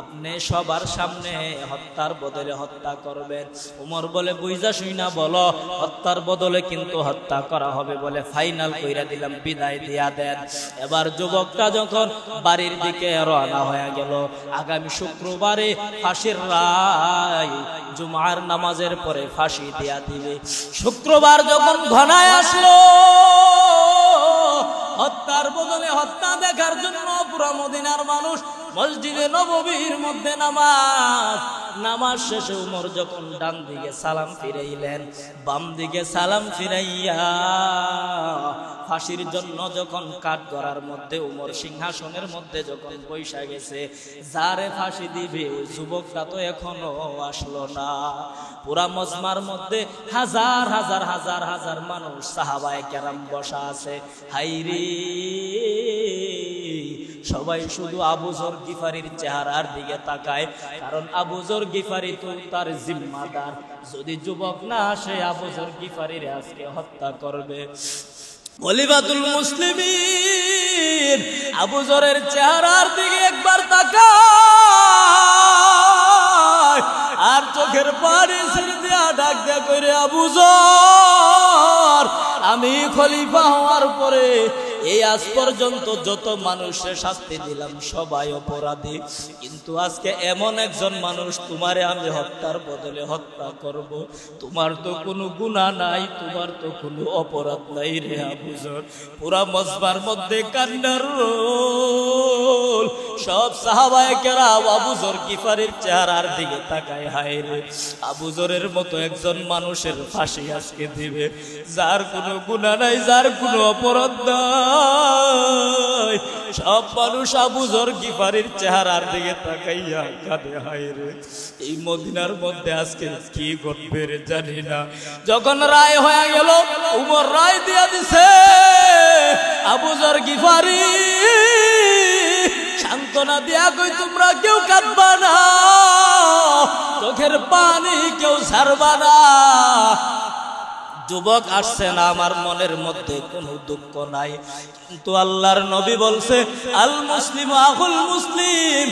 আপনি সবার সামনে হত্যার বদলে হত্যা করবেন। উমর বলে, বুঝা শুইনা বলো, হত্যার বদলে কিন্তু হত্যা করা হবে বলে ফাইনাল কইরা দিলাম, বিদায় দিয়া দেন। এবার যুবকটা যখন বাড়ির দিকে রওনা হয়ে গেল, আগামী শুক্রবারে ফাঁসির রায়, জুমার নামাজের পরে ফাঁসি দিয়া দিবে। শুক্রবার যখন ঘনায় আসলো, হত্যার বদলে হত্যা দেখার জন্য পুরা মদিনার মানুষ মসজিদে নববীর মধ্যে নামাজ শেষে উমর যখন ডান দিকে সালাম ফিরাইলেন, বাম দিকে সালাম ফিরাইয়া ফাঁসির জন্য যখন কাঠগড়ার মধ্যে উমর সিংহাসনের মধ্যে যখন বৈশা গেছে, যারে ফাঁসি দিবে ওই যুবকটা তো এখনো আসলো না। পুরা মজমার মধ্যে হাজার হাজার হাজার হাজার মানুষ সাহাবায়ে কেরাম বসা আছে। হাইরে, সবাই শুধু আবু যর গিফারির চেহারার দিকে তাকায়, কারণ আবু যর গিফারি তো তার জিম্মাদার। যদি যুবক না আসে, আবু যর গিফারির আজকে হত্যা করবে। খলিফাতুল মুসলিমিন আবু যরের চেহারার দিকে একবার তাকায়, আর চোখের পানি ছেড়ে দিয়া ডাক দেয়া কইরে, আবু যর, আমি খলিফা হওয়ার পরে এই আজ পর্যন্ত যত মানুষের শাস্তি দিলাম সবাই অপরাধী, কিন্তু আজকে এমন একজন মানুষ তোমারে আমি হত্যার বদলে হত্যা করব। তোমার তো কোনো গুনাহ নাই, তোমার তো কোনো অপরাধ নাই রে আবু যর। পুরা মজমার মধ্যে কান্নার রোল। সব সাহাবায়ে কেরাম আবু যর গিফারির চেহারার দিকে তাকায়, হায় রে, আবু যরের মতো একজন মানুষের ফাঁসি আজকে দিবে, যার কোনো গুনাহ নাই, যার কোনো অপরাধ নাই। সব মানুষ আবু যর গিফারির চেহারার দিকে তাকাইয়া কাঁদে, হায় রে, এই মদিনার মধ্যে আজকে কি ঘটবে রে জানি না। যখন রায় হয়ে গেল, উমর রায় দিয়া দিছে, আবু যর গিফারি সান্ত্বনা দিয়া কই, তোমরা কেউ কাঁদবা না, চোখের পানি কেউ ছাড়বা না, যুবক আসছে না, আমার মনের মধ্যে কোনো দুঃখ নাই, কিন্তু আল্লাহর নবী বলছে আল মুসলিম আখুল মুসলিম,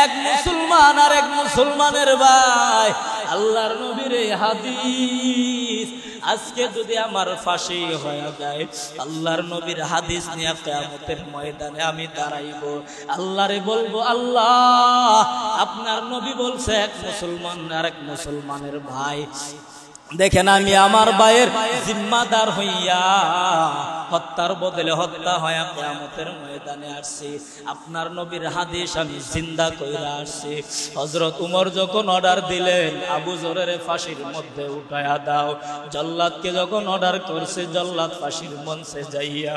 এক মুসলমান আর এক মুসলমানের ভাই। আল্লাহর নবীর এই হাদিস আজকে যদি আমার ফাঁসি হয়ে যায়, আল্লাহর নবীর হাদিস নিয়ে কিয়ামতের ময়দানে আমি দাঁড়াইব, আল্লাহরে বলবো আল্লাহ আপনার নবী বলছে এক মুসলমান আর এক মুসলমানের ভাই। দেখেন আমি আমার ভাইয়ের জিম্মাদার হইয়া হত্যার বদলে হত্যা হয়ে কিয়ামতের ময়দানে আসছি, আপনার নবীর হাদিস আমি জিন্দা কইরা আসছি। হযরত উমর যখন অর্ডার দিলেন আবু যরের ফাঁসির মধ্যে উঠায়া দাও, জল্লাদকে যখন অর্ডার করছে জল্লাদ ফাঁসির মঞ্চে যাইয়া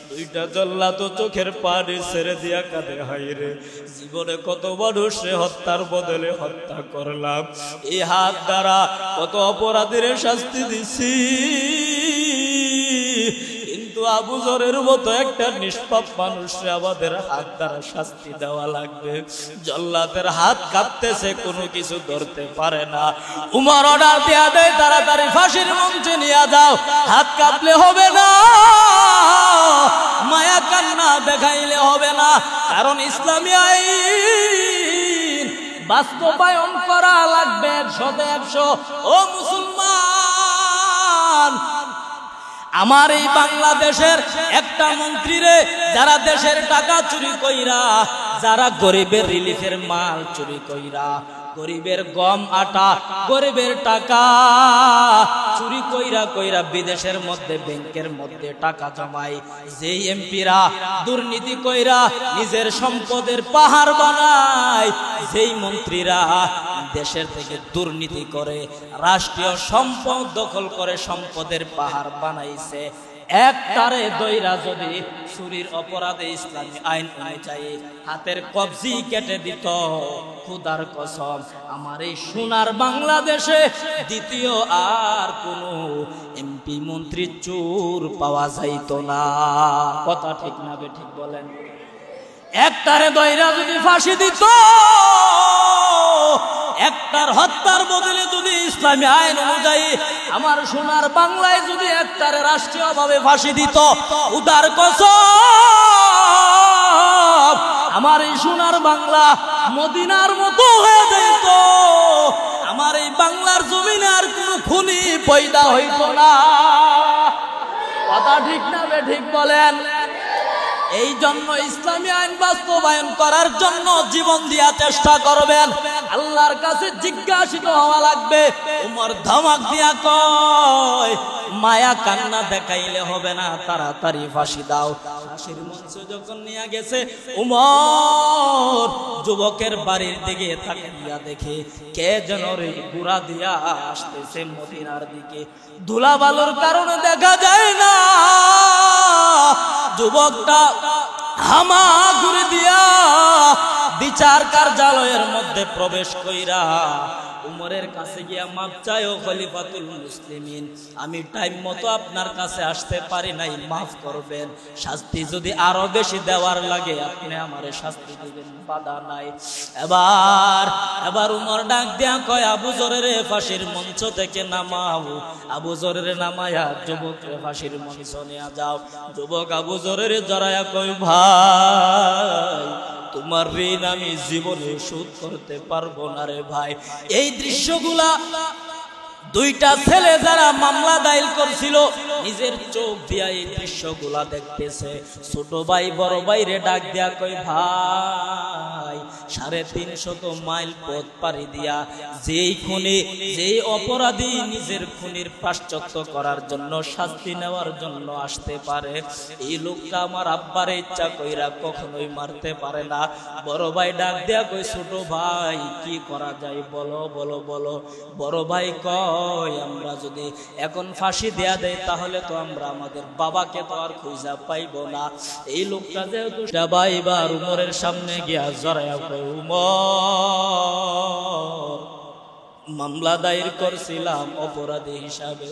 দুইটা জল্লাদ তো চোখের পানি ছেড়ে দিয়া কাঁদে, হায়রে জীবনে কত মানুষে হত্যার বদলে হত্যা করলাম, এই হাত দ্বারা কত অপরাধী শাস্তি দিছি, কিন্তু আবু যরের মতো একটা নিষ্পাপ মানুষে আমাদের হাত দ্বারা শাস্তি দেওয়া লাগবে। জল্লাদের হাত কাঁপতেছে, কোনো কিছু ধরতে পারে না। উমর অর্ডার দেয়া দেয় তাড়াতাড়ি ফাঁসির মঞ্চে নিয়ে যাও, হাত কাঁপলে হবে না, মায়া কান্না দেখাইলে হবে না, কারণ ইসলামী আইন বাস্তবায়ন করা লাগবে 100-100। ও মুসলমান, আমার এই বাংলাদেশের একটা মন্ত্রীরে যারা দেশের টাকা চুরি কইরা, যারা গরিবের রিলিফের মাল চুরি কইরা, গরিবের গম আটা গরিবের টাকা চুরি কইরা কইরা বিদেশের মধ্যে ব্যাংকের মধ্যে টাকা জমায়, যেই এমপিরা দুর্নীতি কইরা নিজের সম্পদের পাহাড় বানায়, যেই মন্ত্রীরা দেশের থেকে দুর্নীতি করে রাষ্ট্রীয় সম্পদ দখল করে সম্পদের পাহাড় বানাইছে, একটারে দইরা যদি চুরির অপরাধে ইসলামী আইন অনুযায়ী হাতের কবজি কেটে দিত, খুদার কসম আমার এই সোনার বাংলাদেশে দ্বিতীয় আর কোন এমপি মন্ত্রী চোর পাওয়া যাইতো না। কথা ঠিক না বে ঠিক বলেন? একটারে দইরা যদি ফাঁসি দিত, একটার হত্যার বদলে যদি ইসলামী আইন অনুযায়ী আমার সোনার বাংলায় যদি একটারে রাষ্ট্রীয়ভাবে ফাঁসি দিত, উদার কসম আমার এই সোনার বাংলা মদিনার মতো হয়ে যেত, আমার এই বাংলার জমিনে আর কোনো খুনি পয়দা হইতো না। কথা ঠিক না বে ঠিক বলেন? এই জন্য ইসলামী আইন বাস্তবায়ন করার জন্য জীবন দিয়া চেষ্টা করবেন, আল্লাহর কাছে জিজ্ঞাসিত হওয়া লাগবে। উমর ধমক দিয়া কয় মায়া কান্না দেখাইলে হবে না, তাড়াতাড়ি ফাঁসি দাও। ফাঁসির মঞ্চে যখন নিয়ে গেছে উমর যুবকের বাড়ির দিকে তাকিয়া দেখে কে যেন রে গুড়া দিয়া আসতেছে মদিনার দিকে, ধুলা বালুর কারণে দেখা যায় না, যুবকটা হামাগুড়ি দিয়া বিচার কার্যালয়ের মধ্যে প্রবেশ কইরা উমরের কাছে গিয়া মাপ চাই, ও খলিফাতুল মুসলিমিন আমি টাইম মতো আপনার কাছে আসতে পারি নাই, মাফ করবেন, শাস্তি যদি আরো বেশি দেওয়ার লাগে আপনি আমারে শাস্তি দিবেন, বাধা নাই। এবার উমর ডাক দিয়া কয় আবু যরের ফাঁসির মঞ্চ থেকে নামাও। আবু যরের নামায়া যুবকরে ফাঁসির মঞ্চ নিয়ে যাও। যুবক আবু যরের জড়ায়া কয় ভাই তোমার ঋণ আমি জীবনে শোধ করতে পারবো না রে ভাই। এই দৃশ্যগুলা দুইটা ছেলে যারা মামলা দায়ের করছিল নিজের চোখ দিয়া এই দৃশ্যগুলা দেখতেছে। ছোট ভাই বড় ভাইরে ডাক দিয়া কই ভাই 350 মাইল পথ পাড়ি দিয়া যেই খুনি যেই অপরাধী নিজের খুনির প্রায়শ্চিত্ত করার জন্য শাস্তি নেওয়ার জন্য আসতে পারে, এই লোকটা আমার আব্বারে ইচ্ছা কইরা কখনোই মারতে পারে না। বড় ভাই ডাক দিয়া কই ছোট ভাই কি করা যায় বলো বলো বলো। বড় ভাই কয় আমরা যদি এখন ফাঁসি দেয়া দেয় তাহলে তো আমরা আমাদের বাবাকে তো আর খুঁজা পাইব না। এই লোকটা যেহেতু ভাই বা উমরের সামনে গিয়া জড়াইয়া কয় উমর মামলা দায়ের করছিলাম অপরাধী হিসাবে,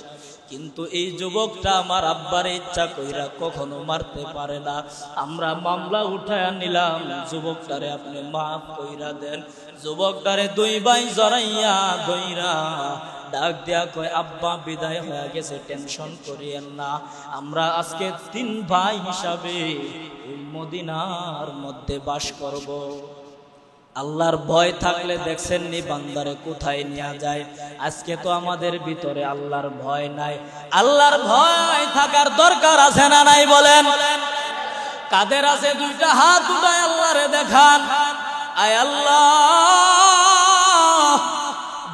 কিন্তু এই যুবকটা আমার আব্বার ইচ্ছা কইরা কখনো মারতে পারে না, আমরা মামলা উঠায়া নিলাম, যুবকটারে আপনি মাফ কইরা দেন। যুবকটারে দুই ভাই জড়াইয়া দইরা ডাক দিয়া কয় আব্বা বিদায় হয়ে গেছে, টেনশন করিয়েন না, আমরা আজকে 3 ভাই হিসাবে ওই মদিনার মধ্যে বাস করব। আল্লাহর ভয় থাকলে দেখছেন নি বান্দারে কোথায় নিয়ে যায়। আজকে তো আমাদের ভিতরে আল্লাহর ভয় নাই। আল্লাহর ভয় থাকার দরকার আছে না নাই বলেন? কাদের আছে? 2টা হাত উঠায় আল্লাহরে দেখান। আয় আল্লাহ,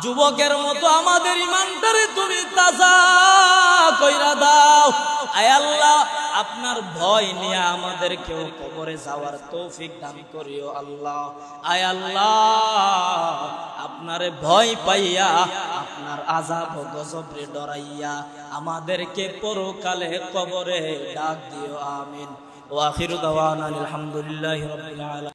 যুবকের মতো আমাদের ইমানটারে তুমি তাজা কইরা দাও। আয় আল্লাহ, আপনার ভয় নিয়ে আমাদেরকেও কবরে যাওয়ার তৌফিক দান করিও আল্লাহ। আয় আল্লাহ, আপনারে ভয় পাইয়া, আপনার আযাব ও গজবরে ডরাইয়া আমাদেরকে পরকালে কবরে ডাক দিও। আমিন। ওয়া আখিরু দাওয়ানা আলহামদুলিল্লাহি রাব্বিল আলামিন।